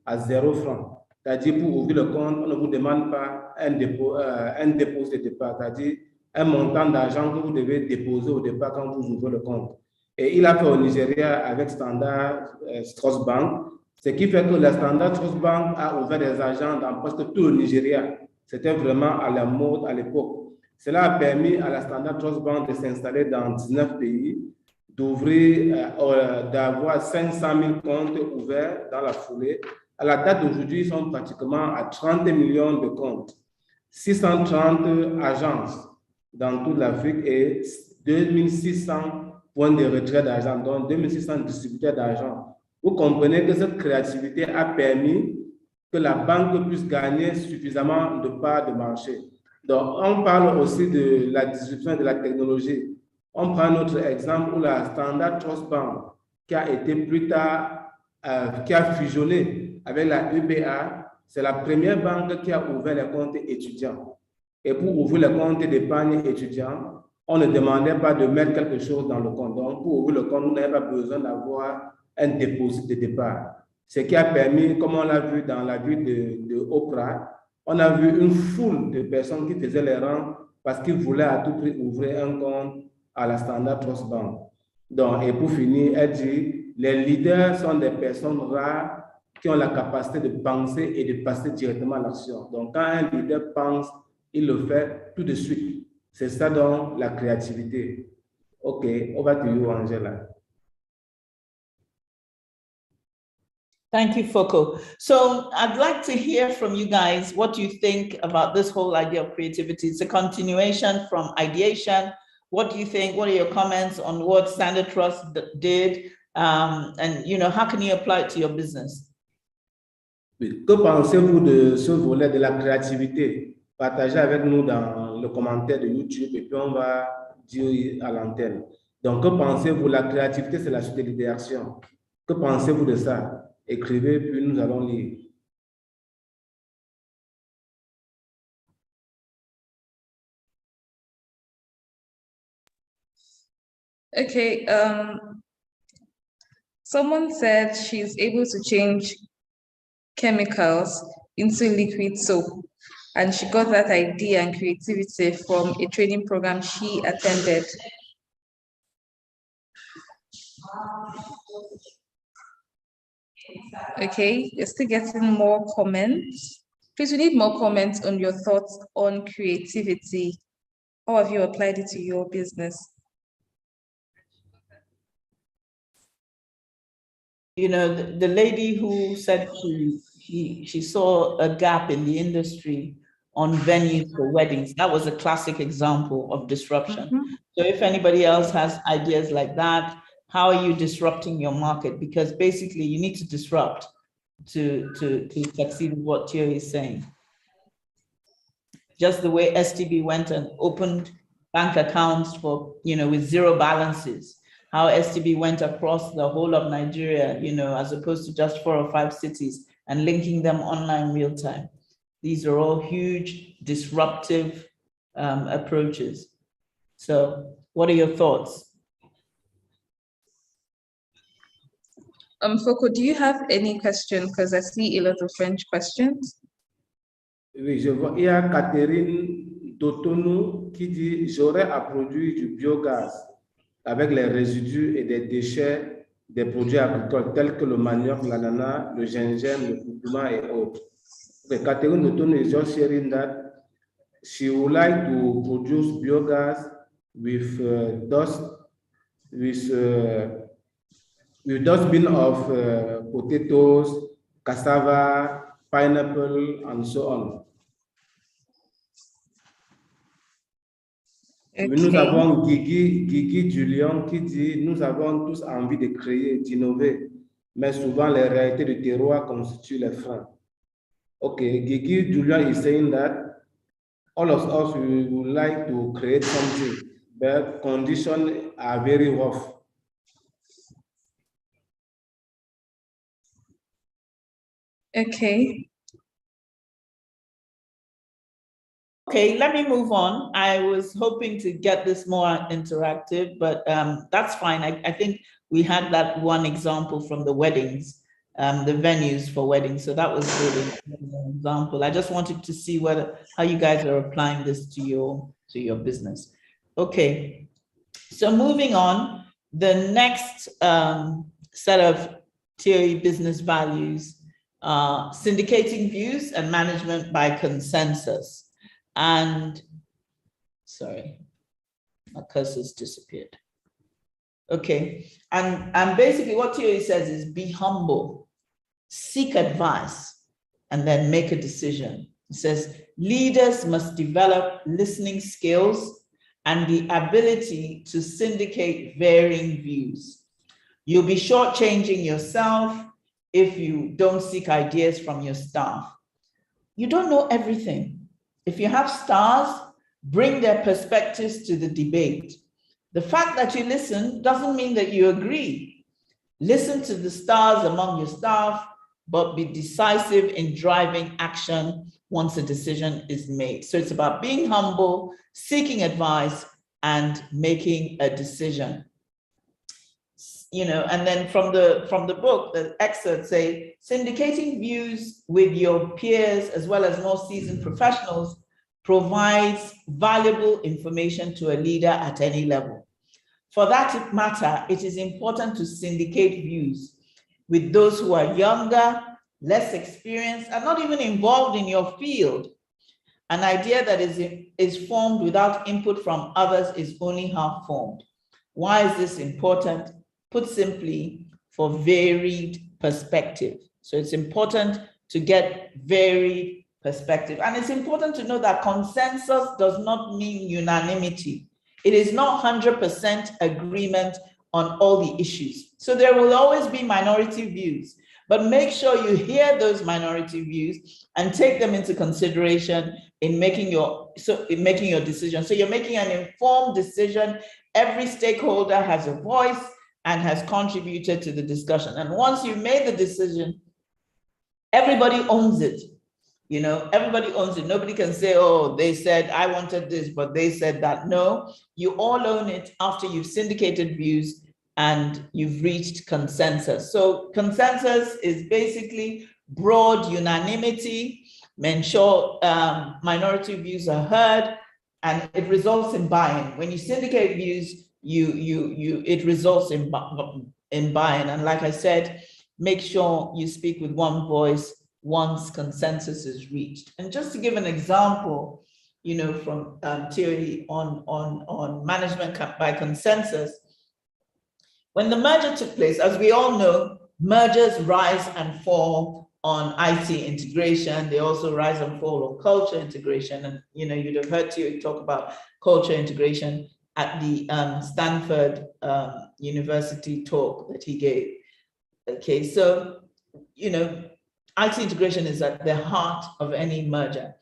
à 0 francs. C'est-à-dire, pour ouvrir le compte, on ne vous demande pas un dépôt de départ, c'est-à-dire un montant d'argent que vous devez déposer au départ quand vous ouvrez le compte. Et il a fait au Nigeria avec Standard Trust Bank, ce qui fait que la Standard Trust Bank a ouvert des agents dans presque tout le Nigeria. C'était vraiment à la mode à l'époque. Cela a permis à la Standard Trust Bank de s'installer dans 19 pays, d'avoir 500 000 comptes ouverts dans la foulée. À la date d'aujourd'hui, ils sont pratiquement à 30 millions de comptes, 630 agences dans toute l'Afrique et 2600 points de retrait d'argent, donc 2600 distributeurs d'argent. Vous comprenez que cette créativité a permis que la banque puisse gagner suffisamment de parts de marché. Donc, on parle aussi de la disruption de la technologie. On prend notre exemple où la Standard Trust Bank, qui a été plus tard, qui a fusionné avec la UBA, c'est la première banque qui a ouvert les comptes étudiants. Et pour ouvrir le compte d'épargne étudiant, on ne demandait pas de mettre quelque chose dans le compte. Donc, pour ouvrir le compte, vous n'avez pas besoin d'avoir un dépôt de départ. Ce qui a permis, comme on l'a vu dans la vue de Oprah, on a vu une foule de personnes qui faisaient les rangs parce qu'ils voulaient à tout prix ouvrir un compte à la Standard Trust Bank. Donc, et pour finir, elle dit, les leaders sont des personnes rares qui ont la capacité de penser et de passer directement à l'action. Donc, quand un leader pense, il le fait tout de suite. C'est ça donc la créativité. OK, over to you, Angela. Thank you, Foko. So I'd like to hear from you guys what you think about this whole idea of creativity. It's a continuation from ideation. What do you think? What are your comments on what Standard Trust did? And how can you apply it to your business? Que pensez-vous de ce volet de la créativité? Partagez avec nous dans le commentaire de YouTube et puis on va dire à l'antenne. Donc, que pensez-vous? La créativité, c'est la suite de l'idéation. Que pensez-vous de ça? Écrivez, puis nous allons lire. Okay, someone said she's able to change chemicals into liquid soap, and she got that idea and creativity from a training program she attended. Okay, you're still getting more comments. Please, we need more comments on your thoughts on creativity. How have you applied it to your business? The lady who said she saw a gap in the industry on venues for weddings. That was a classic example of disruption. Mm-hmm. So if anybody else has ideas like that, how are you disrupting your market? Because basically you need to disrupt to succeed in what Thierry is saying. Just the way STB went and opened bank accounts for, with zero balances, how STB went across the whole of Nigeria, as opposed to just 4 or 5 cities and linking them online real time. These are all huge disruptive approaches. So what are your thoughts? Foko, do you have any questions? Because I see a lot of French questions. Oui, je vois. Il y a Catherine Dotonou qui dit « J'aurais à produire du biogaz avec les résidus et des déchets des produits agricoles tels que le manioc, l'ananas, le gingembre, le curcuma et autres. Okay, Catherine Newton is just sharing that she would like to produce biogas with dustbin of potatoes, cassava, pineapple, and so on. Okay. Nous avons Guigui Julien qui dit « Nous avons tous envie de créer, d'innover, mais souvent les réalités du terroir constituent les freins. » Okay, Guigui Julien is saying that all of us, we would like to create something, but conditions are very rough. Okay. Okay, let me move on. I was hoping to get this more interactive, but that's fine. I think we had that one example from the weddings, the venues for weddings. So that was really an example. I just wanted to see how you guys are applying this to your business. Okay, so moving on, the next set of TOE business values are syndicating views and management by consensus. And sorry, my cursor's disappeared. Okay, and basically what TOE says is be humble, seek advice, and then make a decision. It says leaders must develop listening skills and the ability to syndicate varying views. You'll be shortchanging yourself if you don't seek ideas from your staff. You don't know everything. If you have stars, bring their perspectives to the debate. The fact that you listen doesn't mean that you agree. Listen to the stars among your staff, but be decisive in driving action once a decision is made. So it's about being humble, seeking advice, and making a decision. You know, and then from the book, the excerpts say, syndicating views with your peers as well as more seasoned professionals provides valuable information to a leader at any level. For that matter, it is important to syndicate views with those who are younger, less experienced, and not even involved in your field. An idea that is formed without input from others is only half formed. Why is this important? Put simply, for varied perspective. So it's important to get varied perspective. And it's important to know that consensus does not mean unanimity. It is not 100% agreement on all the issues. So there will always be minority views, but make sure you hear those minority views and take them into consideration in making your decision. So you're making an informed decision. Every stakeholder has a voice and has contributed to the discussion. And once you've made the decision, everybody owns it. You know, everybody owns it. Nobody can say, oh, they said I wanted this, but they said that. No, you all own it after you've syndicated views and you've reached consensus. So consensus is basically broad unanimity, ensure minority views are heard, and it results in buy-in. When you syndicate views, it results in buy-in. And like I said, make sure you speak with one voice once consensus is reached. And just to give an example, you know, from theory on management by consensus, when the merger took place, as we all know, mergers rise and fall on IT integration. They also rise and fall on culture integration. And, you know, you'd have heard Thierry talk about culture integration at the Stanford University talk that he gave. Okay, so, you know, IT integration is at the heart of any merger.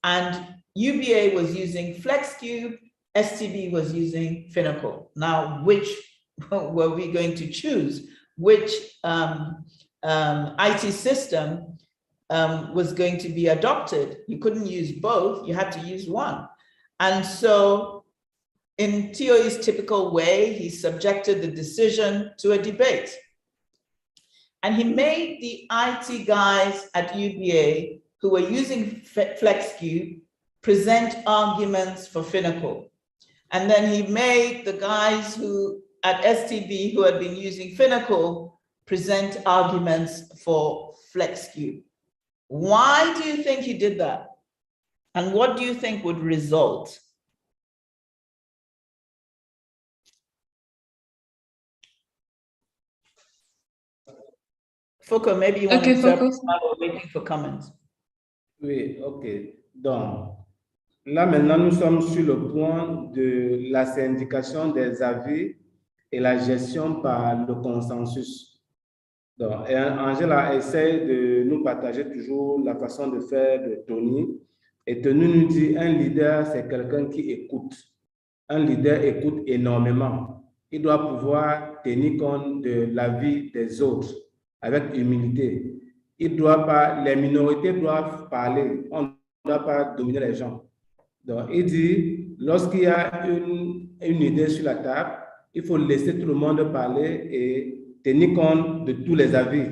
And UBA was using FlexCube, STB was using Finacle. Now, which were we going to choose? Which IT system was going to be adopted? You couldn't use both, you had to use one. And so in TOE's typical way, he subjected the decision to a debate. And he made the IT guys at UBA who were using FlexCube present arguments for Finacle. And then he made the guys who at STV who had been using Finacle present arguments for FlexQ. Why do you think he did that? And what do you think would result? Foucault, maybe you want to interpret while we're waiting for comments. Oui, ok. Donc, là maintenant, nous sommes sur le point de la syndication des avis et la gestion par le consensus. Donc, Angela essaie de nous partager toujours la façon de faire de Tony. Et Tony nous dit, un leader, c'est quelqu'un qui écoute. Un leader écoute énormément. Il doit pouvoir tenir compte de l'avis des autres avec humilité. Il doit pas, les minorités doivent parler. On ne doit pas dominer les gens. Donc, il dit, lorsqu'il y a une idée sur la table, il faut laisser tout le monde parler et tenir compte de tous les avis,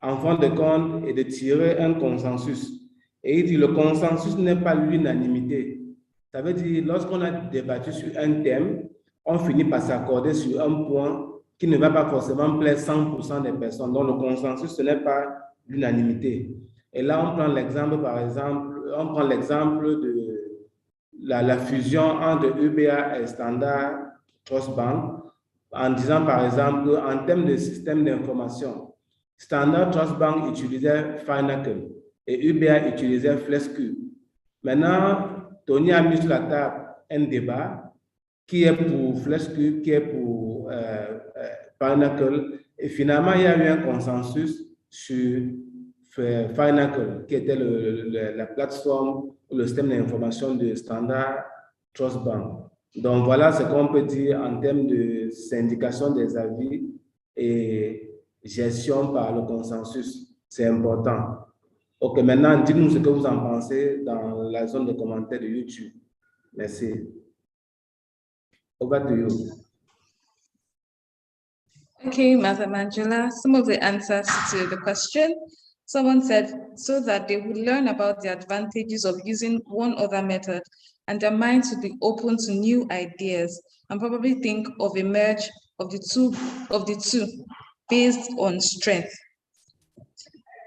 en fin de compte, et de tirer un consensus. Et il dit, le consensus n'est pas l'unanimité. Ça veut dire, lorsqu'on a débattu sur un thème, on finit par s'accorder sur un point qui ne va pas forcément plaire 100% des personnes. Donc, le consensus, ce n'est pas l'unanimité. Et là, on prend l'exemple, par exemple, on prend l'exemple de la fusion entre UBA et Standard Trust Bank, en disant, par exemple, en termes de système d'information, Standard Trust Bank utilisait Finacle et UBA utilisait FlexQ. Maintenant, Tony a mis sur la table un débat qui est pour FlexQ, qui est pour Finacle, et finalement, il y a eu un consensus sur Finacle, qui était la plateforme ou le système d'information de Standard Trust Bank. Donc, voilà ce qu'on peut dire en termes de syndication des avis et gestion par le consensus. C'est important. OK, maintenant, dites-nous ce que vous en pensez dans la zone de commentaires de YouTube. Merci. Over to you. Okay, Madam Angela, some of the answers to the question. Someone said, so that they would learn about the advantages of using one other method and their minds would be open to new ideas and probably think of a merge of the two based on strength.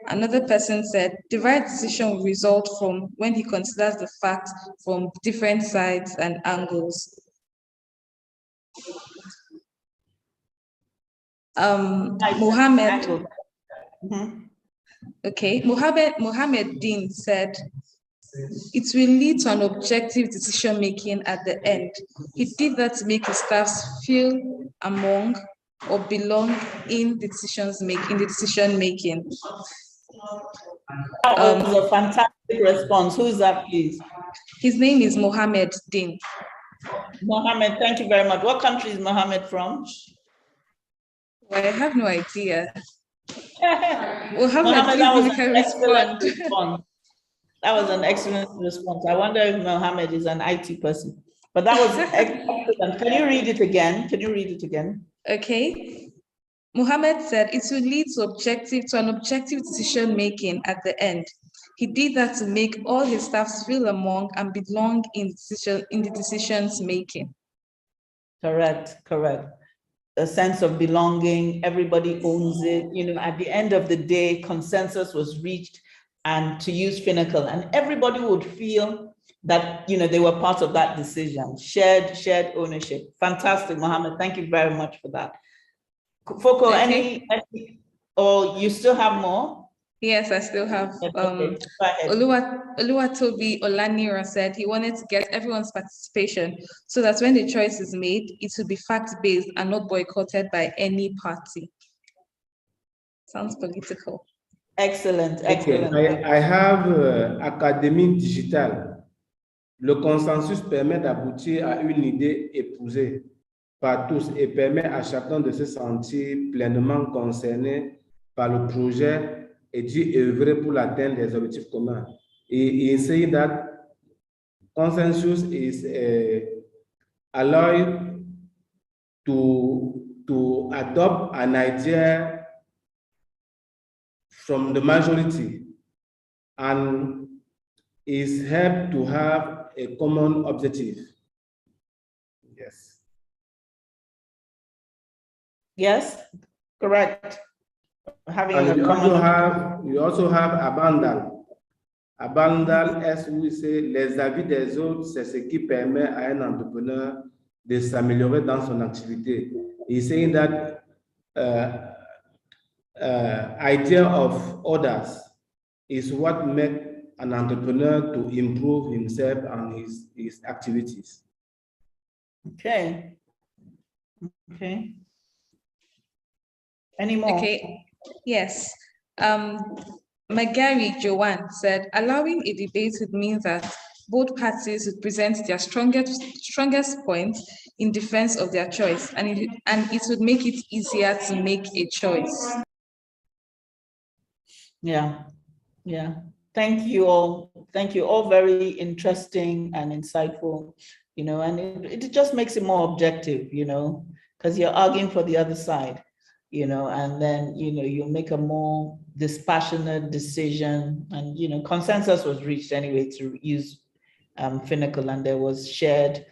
Another person said, the right decision will result from when he considers the facts from different sides and angles. Mohammed. Okay, Mohammed Dean said, it will lead to an objective decision-making at the end. He did that to make his staffs feel among or belong in the decision-making. That was a fantastic response. Who is that, please? His name is Mohammed Dean. Mohammed, thank you very much. What country is Mohammed from? Well, I have no idea. Mohammed, that was an excellent response. That was an excellent response. I wonder if Mohammed is an IT person. But that was excellent. Can you read it again? Can you read it again? Okay. Mohammed said it will lead to an objective decision-making at the end. He did that to make all his staffs feel among and belong in the decisions making. Correct. A sense of belonging, everybody owns it. You know, at the end of the day, consensus was reached, and to use Finacle, and everybody would feel that, you know, they were part of that decision. Shared ownership. Fantastic, Mohammed. Thank you very much for that. Foucault, any, or you still have more? Yes, I still have. Oluwatobi Olanira said he wanted to get everyone's participation so that when the choice is made, it will be fact-based and not boycotted by any party. Sounds political. Excellent. I have Académie Digitale. Le consensus permet d'aboutir à une idée épousée par tous et permet à chacun de se sentir pleinement concerné par le projet et d'y œuvrer pour l'atteinte des objectifs communs. He said that consensus is allowed to adopt an idea from the majority and is helped to have a common objective. Yes. Yes, correct. Having And a you also have abandon. Abandon, est où c'est les avis des autres, c'est ce qui permet à un entrepreneur de s'améliorer dans son activité. He's saying that idea of others is what makes an entrepreneur to improve himself and his activities. Okay. Okay. Any more? Okay. Yes. McGarry Joanne said, allowing a debate would mean that both parties would present their strongest points in defense of their choice, and it would make it easier to make a choice. Yeah, yeah. Thank you all. Thank you all. Very interesting and insightful, you know, and it just makes it more objective, you know, because you're arguing for the other side, you know, and then, you know, you make a more dispassionate decision, and, you know, consensus was reached anyway to use Finacle, and there was shared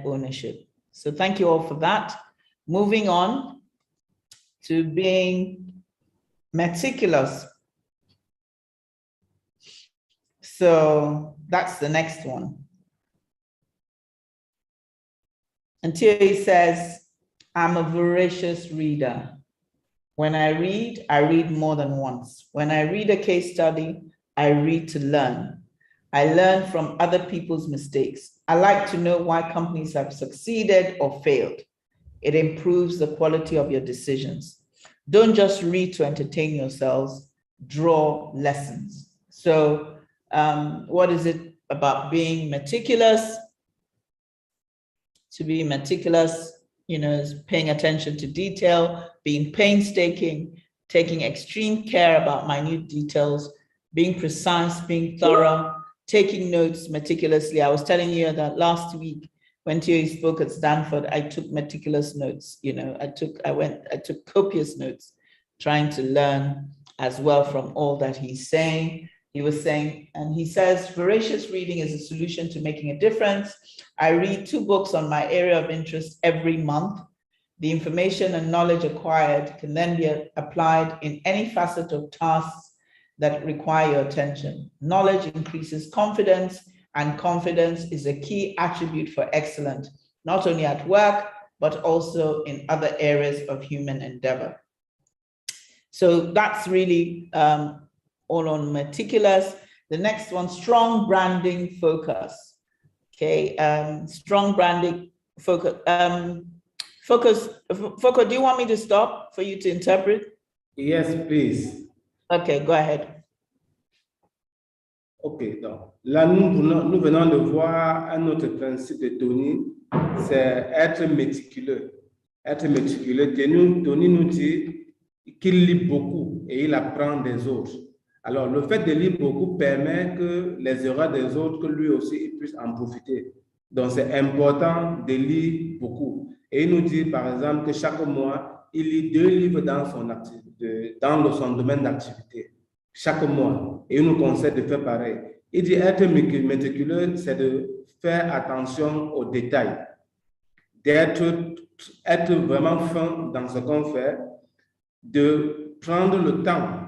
ownership. So thank you all for that. Moving on to being meticulous. So that's the next one. And Thierry says, I'm a voracious reader. When I read more than once. When I read a case study, I read to learn. I learn from other people's mistakes. I like to know why companies have succeeded or failed. It improves the quality of your decisions. Don't just read to entertain yourselves, draw lessons. So what is it about being meticulous? To be meticulous, you know, is paying attention to detail, being painstaking, taking extreme care about minute details, being precise, being thorough, taking notes meticulously. I was telling you that last week when Thierry spoke at Stanford, I took meticulous notes. You know, I took copious notes, trying to learn as well from all that he's saying. He was saying, and he says, voracious reading is a solution to making a difference. I read 2 books on my area of interest every month. The information and knowledge acquired can then be applied in any facet of tasks that require your attention. Knowledge increases confidence, and confidence is a key attribute for excellence, not only at work, but also in other areas of human endeavor. So that's really all on meticulous. The next one, strong branding focus. Okay, strong branding focus. Focus, do you want me to stop for you to interpret? Yes, please. Okay, go ahead. Ok, donc là, nous venons de voir un autre principe de Tony, c'est être méticuleux. Être méticuleux. Tony nous dit qu'il lit beaucoup et il apprend des autres. Alors, le fait de lire beaucoup permet que les erreurs des autres, que lui aussi, il puisse en profiter. Donc, c'est important de lire beaucoup. Et il nous dit, par exemple, que chaque mois, il lit 2 livres dans son domaine d'activité. Chaque mois. Et il nous conseille de faire pareil. Il dit être méticuleux, c'est de faire attention aux détails, être vraiment fin dans ce qu'on fait, de prendre le temps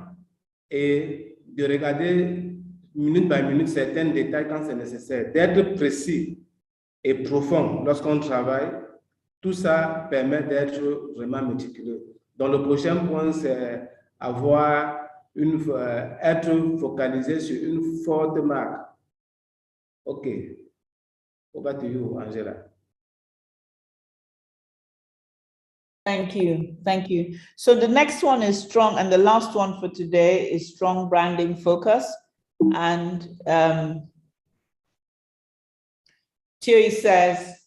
et de regarder minute par minute certains détails quand c'est nécessaire, d'être précis et profond lorsqu'on travaille. Tout ça permet d'être vraiment méticuleux. Donc, le prochain point, c'est être focalisé sur une forte marque. OK. Over to you, Angela. Thank you. Thank you. So the next one is strong, and the last one for today is strong branding focus. And Thierry says,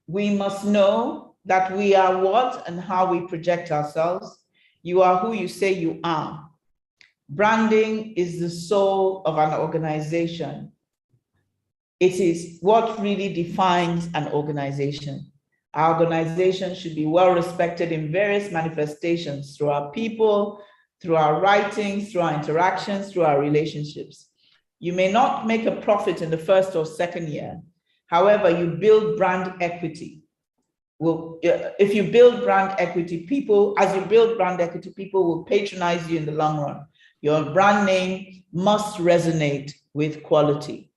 we must know that we are what and how we project ourselves. You are who you say you are. Branding is the soul of an organization. It is what really defines an organization. Our organization should be well respected in various manifestations through our people, through our writings, through our interactions, through our relationships. You may not make a profit in the first or second year. However, you build brand equity. if you build brand equity, as you build brand equity, people will patronize you in the long run. Your brand name must resonate with quality,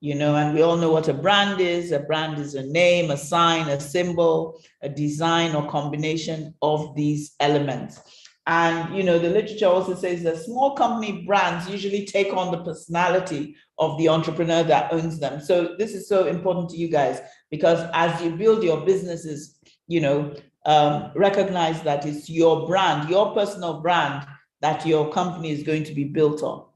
and we all know what a brand is. A brand is a name, a sign, a symbol, a design, or combination of these elements. And, the literature also says that small company brands usually take on the personality of the entrepreneur that owns them. So this is so important to you guys, because as you build your businesses, recognize that it's your brand, your personal brand, that your company is going to be built on.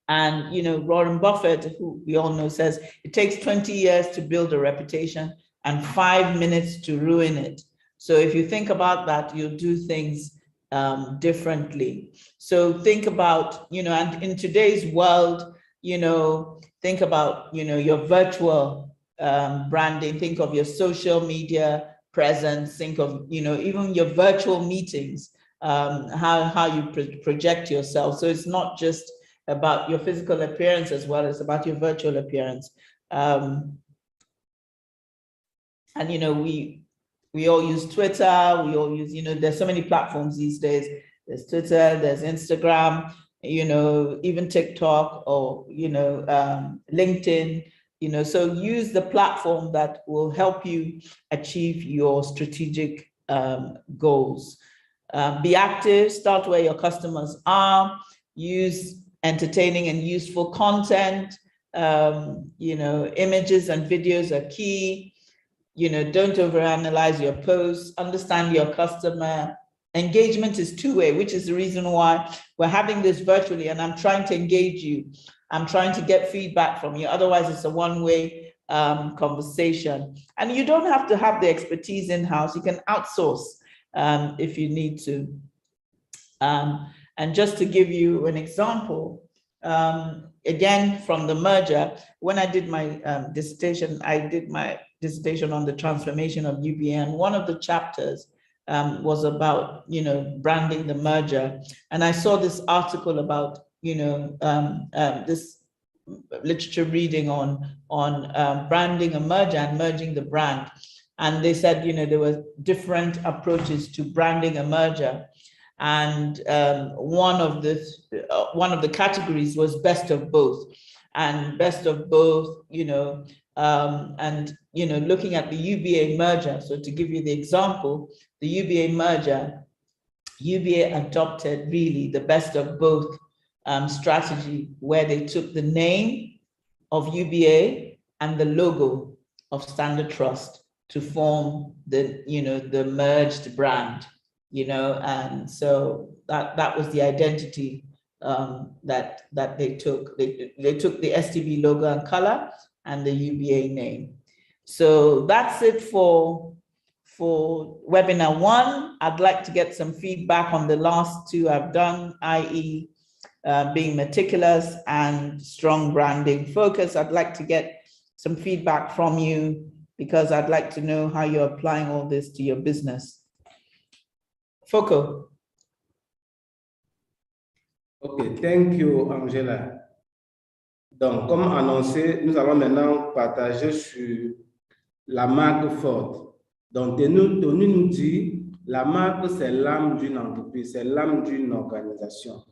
And, Warren Buffett, who we all know, says it takes 20 years to build a reputation and 5 minutes to ruin it. So if you think about that, you'll do things differently. So think about, and in today's world, think about, your virtual branding, think of your social media presence, think of, even your virtual meetings, how you project yourself. So it's not just about your physical appearance as well, it's about your virtual appearance. And, we all use Twitter, we all use, there's so many platforms these days. There's Twitter, there's Instagram, even TikTok, or, LinkedIn, so use the platform that will help you achieve your strategic goals. Be active, start where your customers are, use entertaining and useful content, images and videos are key. Don't overanalyze your posts, understand your customer. Engagement is two-way, which is the reason why we're having this virtually, and I'm trying to engage you. I'm trying to get feedback from you. Otherwise, it's a one-way conversation. And you don't have to have the expertise in-house. You can outsource if you need to. And just to give you an example, again, from the merger, when I did my dissertation, on the transformation of UBA, and one of the chapters was about, branding the merger. And I saw this article about, this literature reading on branding a merger and merging the brand. And they said, there were different approaches to branding a merger. And one of the categories was best of both. And best of both, looking at the UBA merger. So to give you the example, the UBA merger, UBA adopted really the best of both strategy, where they took the name of UBA and the logo of Standard Trust to form the merged brand, and so that was the identity that they took. They took the STV logo and color and the UBA name. So that's it for webinar 1. I'd like to get some feedback on the last 2 I've done, i.e. Being meticulous and strong branding focus. I'd like to get some feedback from you, because I'd like to know how you're applying all this to your business. Foco. Okay, thank you, Angela. Donc, comme annoncé, nous allons maintenant partager sur la marque forte. Donc, Tony nous dit, la marque, c'est l'âme d'une entreprise, c'est l'âme d'une organisation.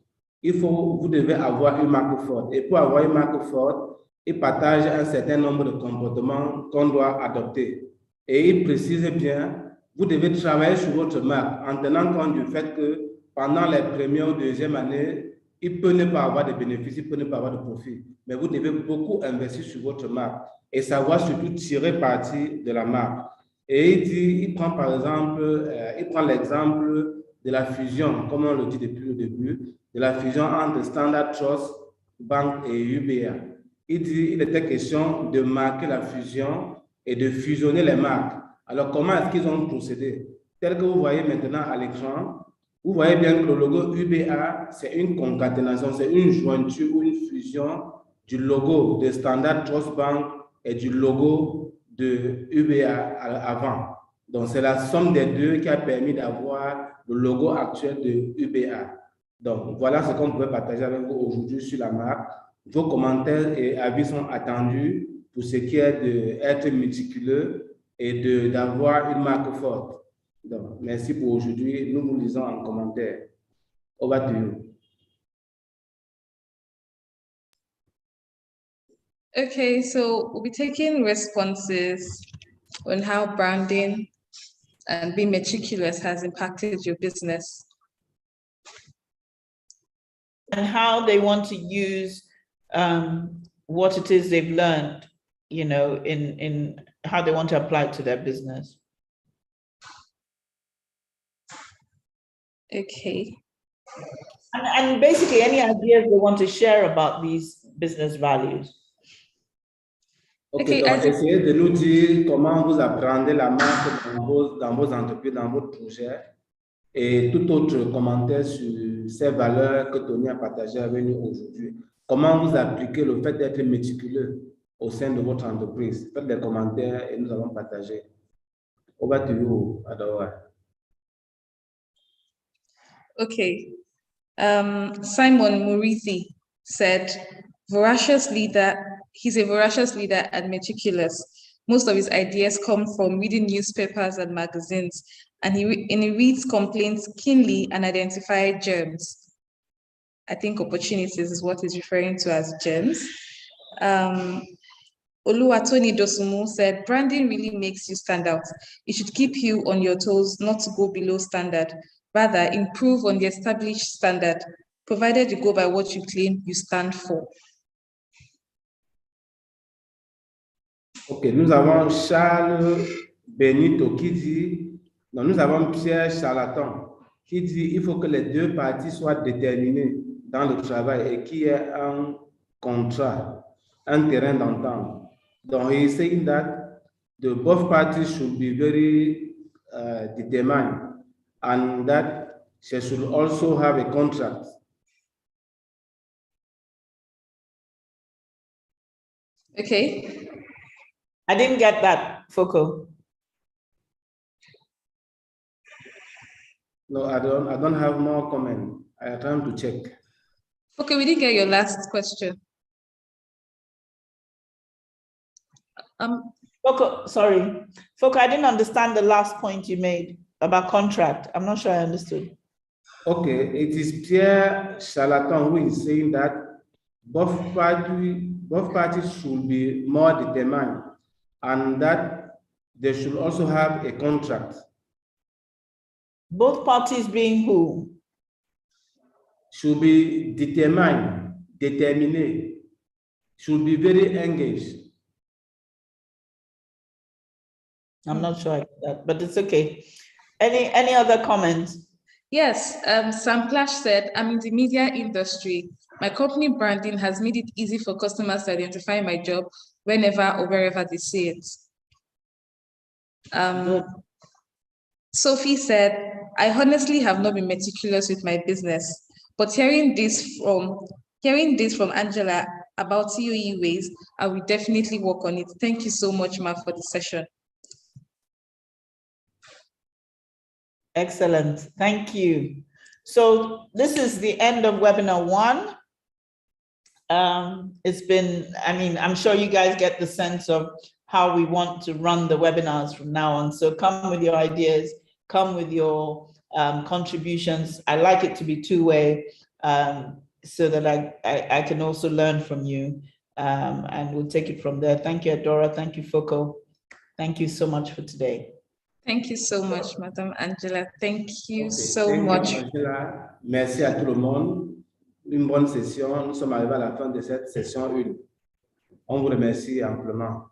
Vous devez avoir une marque forte. Et pour avoir une marque forte, il partage un certain nombre de comportements qu'on doit adopter. Et il précise bien, vous devez travailler sur votre marque en tenant compte du fait que pendant les premières ou deuxième années, il peut ne pas avoir de bénéfices, il peut ne pas avoir de profit. Mais vous devez beaucoup investir sur votre marque et savoir surtout tirer parti de la marque. Et il prend par exemple, l'exemple de la fusion, comme on le dit depuis le début, de la fusion entre Standard Trust Bank et UBA. Il était question de marquer la fusion et de fusionner les marques. Alors, comment est-ce qu'ils ont procédé? Tel que vous voyez maintenant à l'écran, vous voyez bien que le logo UBA, c'est une concaténation, c'est une jointure ou une fusion du logo de Standard Trust Bank et du logo de UBA avant. Donc, c'est la somme des deux qui a permis d'avoir le logo actuel de UBA. Donc, voilà ce qu'on pouvait partager avec vous aujourd'hui sur la marque. Vos commentaires et avis sont attendus pour ce qui est d'être méticuleux et d'avoir une marque forte. Donc, merci pour aujourd'hui. Nous vous lisons en commentaire. Over to you. Okay, so we'll be taking responses on how branding and being meticulous has impacted your business. And how they want to use what it is they've learned, you know, in how they want to apply it to their business. Okay. And basically any ideas they want to share about these business values. Okay, donc essayez de nous dire comment vous apprenez la marque dans vos entreprises, dans votre projet, et tout autre commentaire sur ces valeurs que Tony a partagées avec nous aujourd'hui. Comment vous appliquez le fait d'être méticuleux au sein de votre entreprise? Faites des commentaires et nous allons partager. Over to you, Adawa. Okay. Simon Murithi said, he's a voracious leader and meticulous. Most of his ideas come from reading newspapers and magazines, and he reads complaints keenly and identifies gems. I think opportunities is what he's referring to as gems. Oluwatoni Dosumu said, branding really makes you stand out. It should keep you on your toes, not to go below standard. Rather, improve on the established standard, provided you go by what you claim you stand for. Ok, nous avons Charles Benito qui dit, non, nous avons Pierre Charlatan qui dit il faut que les deux parties soient déterminées dans le travail et qu'il y ait un contrat, un terrain d'entente. Donc, he is saying that the both parties should be very determined and that she should also have a contract. Okay. I didn't get that, Foko. No, I don't have more comment. I am trying to check. Okay, we didn't get your last question. Foko, sorry. Foko, I didn't understand the last point you made about contract. I'm not sure I understood. Okay, it is Pierre Charlatan who is saying that both parties should be more determined and that they should also have a contract. Both parties being who? Should be determined, should be very engaged. I'm not sure I get that, but it's okay. Any other comments? Yes, Sam Plash said, I'm in the media industry. My company branding has made it easy for customers to identify my job whenever or wherever they see it. Sophie said, I honestly have not been meticulous with my business, but hearing this from Angela about TOE ways, I will definitely work on it. Thank you so much, Ma, for the session. Excellent, thank you. So this is the end of webinar 1. It's been, I mean, I'm sure you guys get the sense of how we want to run the webinars from now on. So come with your ideas, come with your contributions. I like it to be two-way so that I can also learn from you, and we'll take it from there. Thank you, Adora. Thank you, Foko. Thank you so much for today. Thank you so much, Madam Angela. Thank you so much. You, Angela. Merci à tout le monde. Une bonne session. Nous sommes arrivés à la fin de cette session 1. On vous remercie amplement.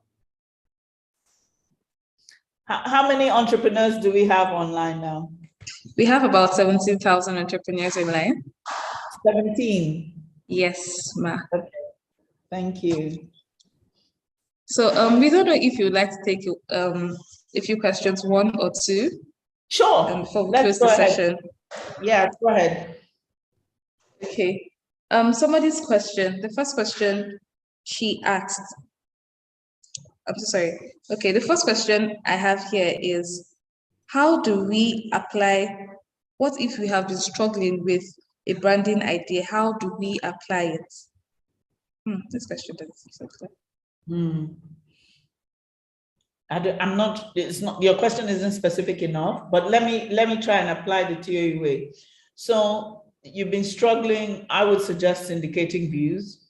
How many entrepreneurs do we have online now? We have about 17,000 entrepreneurs online. 17? Yes, Ma. Okay. Thank you. So we don't know if you'd like to take a few questions, 1 or 2. Sure. Before we close the session. Yeah, go ahead. Okay. Somebody's question, the first question she asked, I'm so sorry. Okay, the first question I have here is, how do we apply, what if we have been struggling with a branding idea, how do we apply it? This question doesn't seem so clear. I'm not, it's not, your question isn't specific enough, but let me try and apply the TOE way. So you've been struggling, I would suggest syndicating views,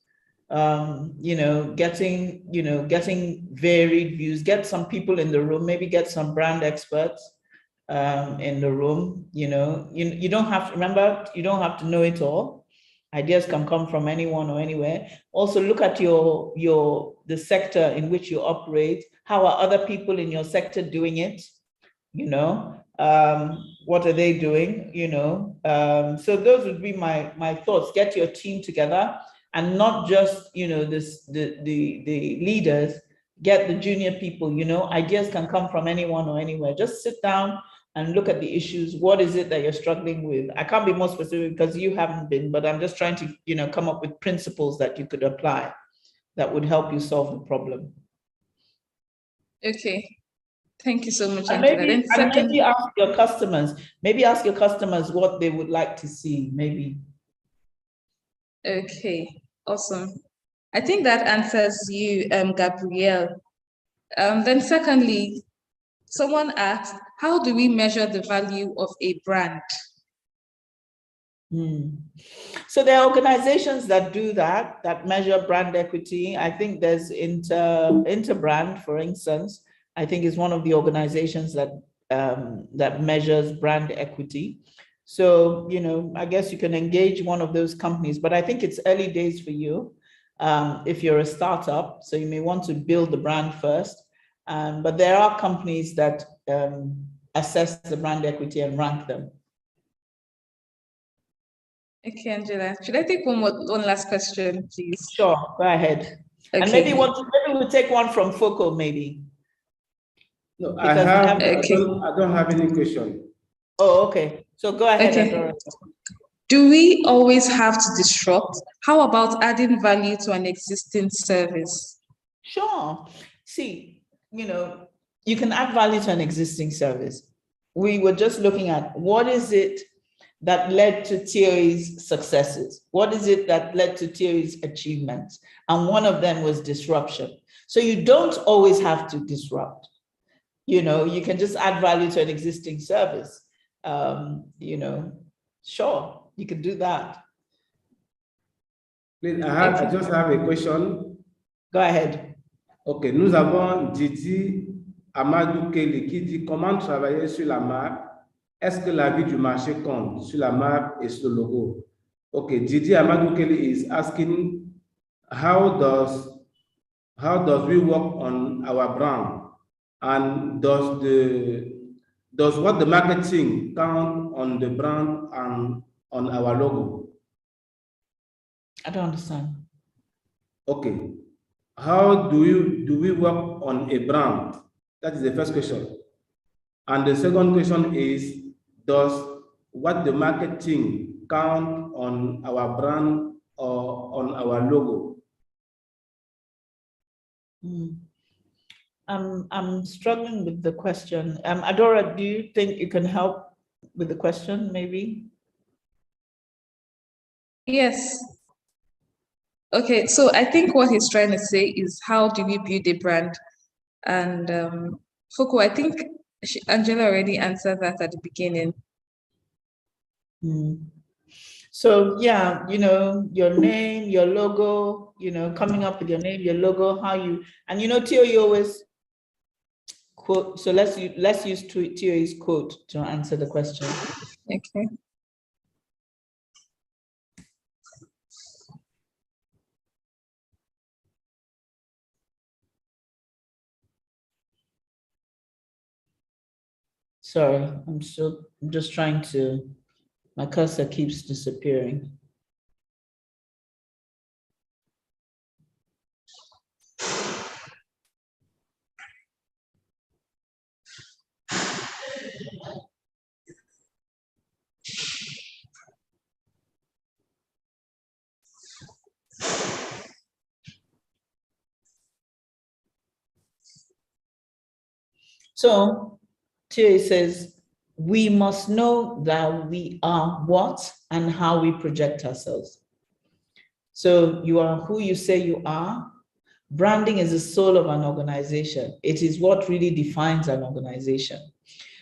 getting varied views, get some people in the room, maybe get some brand experts in the room. You don't have to, remember, you don't have to know it all. Ideas can come from anyone or anywhere. Also look at the sector in which you operate. How are other people in your sector doing it? What are they doing? So those would be my thoughts. Get your team together, and not just the leaders. Get the junior people. Ideas can come from anyone or anywhere. Just sit down and look at the issues. What is it that you're struggling with? I can't be more specific because you haven't been, but I'm just trying to come up with principles that you could apply that would help you solve the problem. Okay. Thank you so much, and Angela. maybe ask your customers. Maybe ask your customers what they would like to see. Maybe. Okay, awesome. I think that answers you, Gabrielle. Then secondly, someone asked, how do we measure the value of a brand? So there are organizations that do that measure brand equity. I think there's Interbrand, for instance, I think is one of the organizations that measures brand equity. So, I guess you can engage one of those companies, but I think it's early days for you if you're a startup. So you may want to build the brand first. But there are companies that assess the brand equity and rank them. Okay, Angela. Should I take one last question, please? Sure, go ahead. Okay. And maybe we'll take one from Foco, maybe. No, I don't have any question. Oh, okay. So go ahead, okay. Adora. Do we always have to disrupt? How about adding value to an existing service? Sure. See, you can add value to an existing service. We were just looking at what is it that led to TOE's successes? What is it that led to TOE's achievements? And one of them was disruption. So you don't always have to disrupt. You can just add value to an existing service. Sure, you can do that. Please, I just have a question. Go ahead. Ok, nous avons Didi Amadou Kelly qui dit comment travailler sur la marque. Est-ce que l'avis du marché compte sur la marque et sur le logo? Okay, Didi Amadou Kelly is asking how does we work on our brand, and does what the marketing count on the brand and on our logo? I don't understand. Okay, how do we work on a brand? That is the first question. And the second question is, does what the marketing count on our brand or on our logo? I'm struggling with the question. Adora, do you think you can help with the question, maybe? Yes. Okay, so I think what he's trying to say is, how do we build a brand? And Foco, I think Angela already answered that at the beginning. So yeah, your name, your logo, coming up with your name, your logo, and TOE always quote. So let's use TOE's quote to answer the question. Okay. Sorry, I'm just trying to, my cursor keeps disappearing. So TOE says, we must know that we are what and how we project ourselves. So you are who you say you are, branding is the soul of an organization. It is what really defines an organization.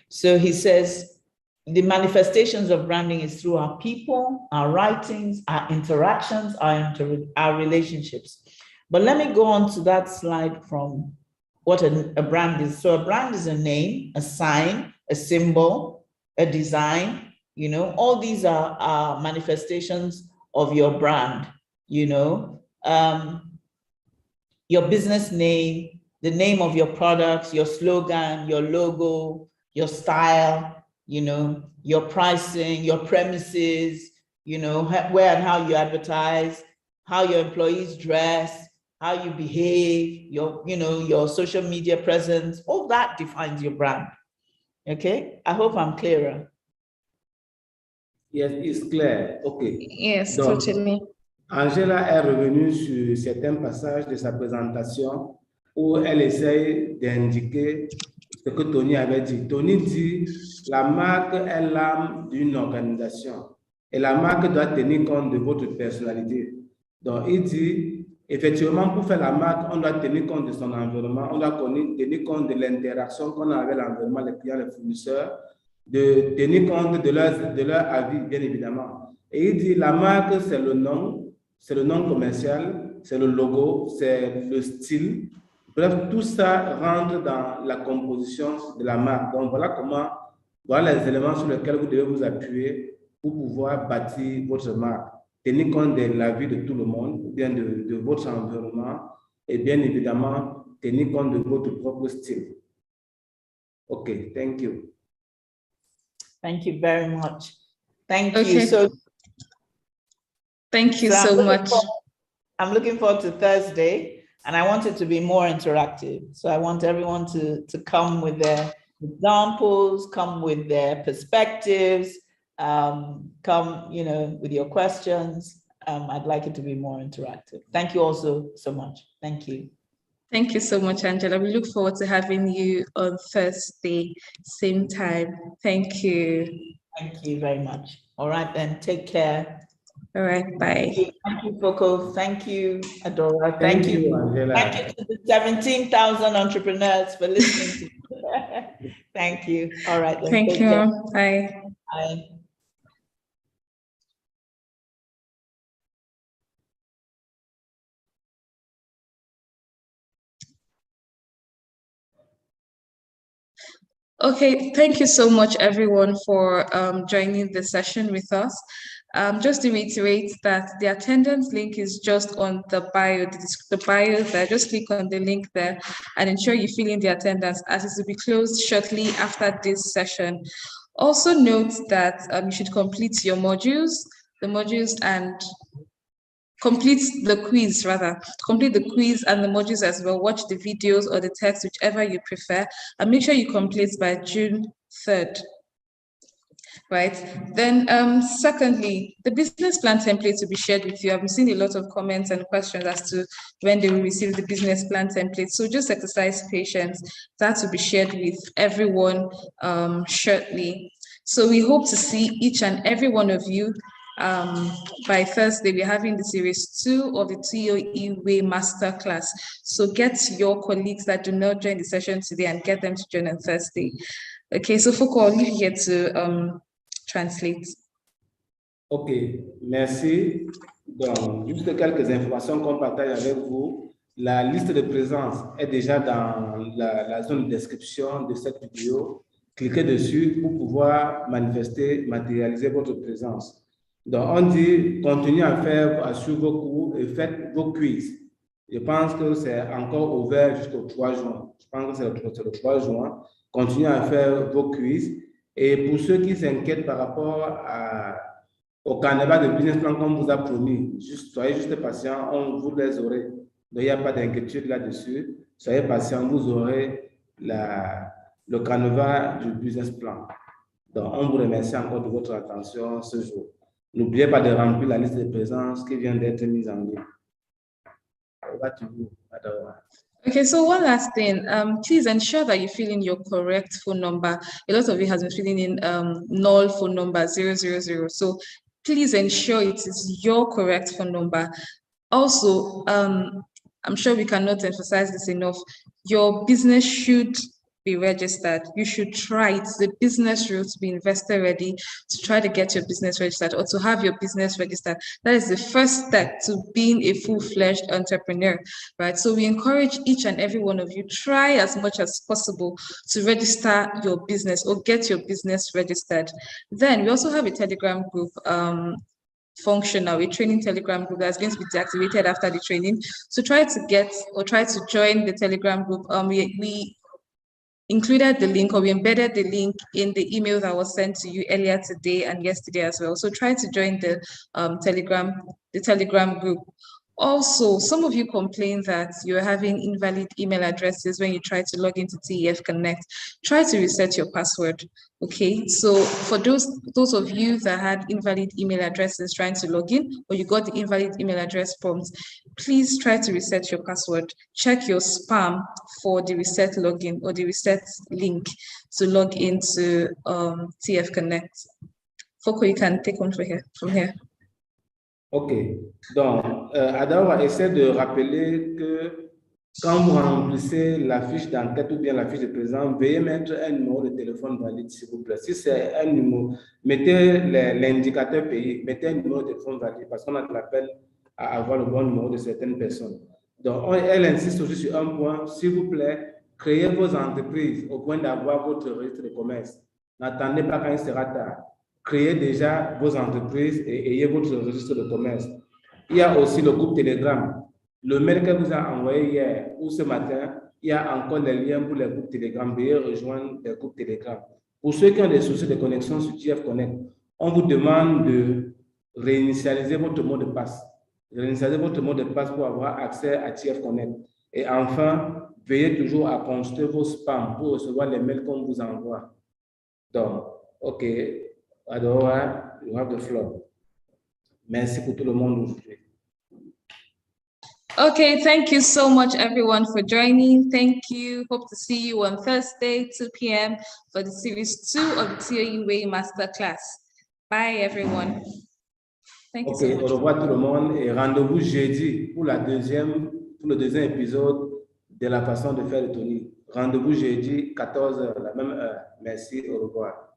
So he says, the manifestations of branding is through our people, our writings, our interactions, our relationships. But let me go on to that slide from what a brand is. So a brand is a name, a sign, a symbol, a design, you know, all these are manifestations of your brand, you know, your business name, the name of your products, your slogan, your logo, your style, you know, your pricing, your premises, you know, where and how you advertise, how your employees dress, how you behave, your, you know, your social media presence, all that defines your brand. Okay, I hope I'm clearer. Yes, it's clear. Okay. Yes, Donc, totally. Angela est revenue sur certains passages de sa présentation où elle essaye d'indiquer ce que Tony avait dit. Tony dit, la marque est l'âme d'une organisation et la marque doit tenir compte de votre personnalité. Donc, il dit, effectivement, pour faire la marque, on doit tenir compte de son environnement, on doit tenir compte de l'interaction qu'on a avec l'environnement, les clients, les fournisseurs, de tenir compte de leur avis, bien évidemment. Et il dit, la marque, c'est le nom commercial, c'est le logo, c'est le style. Bref, tout ça rentre dans la composition de la marque. Donc, voilà les éléments sur lesquels vous devez vous appuyer pour pouvoir bâtir votre marque. Tenir compte de l'avis de tout le monde, ou bien de votre environnement, et bien évidemment, tenir compte de votre propre style. OK, thank you. Thank you very much. Thank you. Thank you so much. I'm looking forward to Thursday, and I want it to be more interactive. So I want everyone to come with their examples, come with their perspectives, come, you know, with your questions. I'd like it to be more interactive. Thank you also so much. Thank you. Thank you so much, Angela. We look forward to having you on Thursday, same time. Thank you. Thank you very much. All right, then, take care. All right, bye. Thank you, Coco. Thank you, Adora. Thank you, Angela. Thank you to the 17,000 entrepreneurs for listening to me. Thank you. All right, then. Thank you. Care. Bye. Bye. Okay, thank you so much, everyone, for joining the session with us. Just to reiterate that the attendance link is just on the bio, the bio there. Just click on the link there and ensure you fill in the attendance, as it will be closed shortly after this session. Also note that you should complete your modules, and complete the quiz and the modules as well. Watch the videos or the text, whichever you prefer, and make sure you complete by June 3rd. Right. Then secondly, the business plan template will be shared with you. I've seen a lot of comments and questions as to when they will receive the business plan template. So just exercise patience. That will be shared with everyone shortly. So we hope to see each and every one of you by Thursday. We're having the series 2 of the TOE Way Masterclass. So get your colleagues that do not join the session today and get them to join on Thursday. Okay, so Foucault, I'll leave you here to translate. OK, merci. Donc, juste quelques informations qu'on partage avec vous. La liste de présence est déjà dans la zone de description de cette vidéo. Cliquez dessus pour pouvoir manifester, matérialiser votre présence. Donc, on dit, continuez à suivre vos cours et faites vos quiz. Je pense que c'est encore ouvert jusqu'au 3 juin. Je pense que c'est le 3 juin. Continuez à faire vos quiz. Et pour ceux qui s'inquiètent par rapport au carnaval de business plan qu'on vous a promis, soyez juste patients, on vous les aurez. Donc, il n'y a pas d'inquiétude là-dessus. Soyez patients, vous aurez le carnaval du business plan. Donc, on vous remercie encore de votre attention ce jour. N'oubliez pas de remplir la liste de présence qui vient d'être mise en ligne. Over to you, Adora. Okay, so one last thing, please ensure that you fill in your correct phone number. A lot of you has been filling in null phone number 000. So please ensure it is your correct phone number. Also, I'm sure we cannot emphasize this enough. Your business should be registered. You should try it. The business rule to be investor ready, to try to get your business registered or to have your business registered. That is the first step to being a full-fledged entrepreneur, right? So we encourage each and every one of you, try as much as possible to register your business or get your business registered. Then we also have a Telegram group, functional, a training Telegram group that's going to be deactivated after the training. So try to get or try to join the Telegram group. We included the link, or we embedded the link in the email that was sent to you earlier today and yesterday as well. So try to join the Telegram group. Also, some of you complain that you're having invalid email addresses when you try to log into TEF Connect. Try to reset your password. Okay, so for those of you that had invalid email addresses trying to log in, or you got the invalid email address prompt, please try to reset your password. Check your spam for the reset login or the reset link to log into TF Connect. Foko, you can take on from here. OK. Donc, Ada va essayer de rappeler que quand vous remplissez la fiche d'enquête ou bien la fiche de présence, veuillez mettre un numéro de téléphone valide, s'il vous plaît. Si c'est un numéro, mettez l'indicateur pays, mettez un numéro de téléphone valide parce qu'on a de l'appel à avoir le bon numéro de certaines personnes. Donc, elle insiste aussi sur un point, s'il vous plaît, créez vos entreprises au point d'avoir votre registre de commerce. N'attendez pas quand il sera tard. Créez déjà vos entreprises et ayez votre registre de commerce. Il y a aussi le groupe Telegram. Le mail que vous a envoyé hier ou ce matin, il y a encore les liens pour les groupes Telegram. Veuillez rejoindre les groupes Telegram. Pour ceux qui ont des soucis de connexion sur TF Connect, on vous demande de réinitialiser votre mot de passe. Réinitialiser votre mot de passe pour avoir accès à TF Connect. Et enfin, veillez toujours à consulter vos spams pour recevoir les mails qu'on vous envoie. Donc, OK. Adora, you have the floor. Merci pour tout le monde aujourd'hui. Okay, thank you so much, everyone, for joining. Thank you. Hope to see you on Thursday, 2 p.m. for the series 2 of the TOE Way Masterclass. Bye, everyone. Thank you so much. Au revoir tout le monde et rendez-vous jeudi pour le deuxième épisode de la façon de faire le Tony. Rendez-vous jeudi, 14h, la même heure. Merci, au revoir.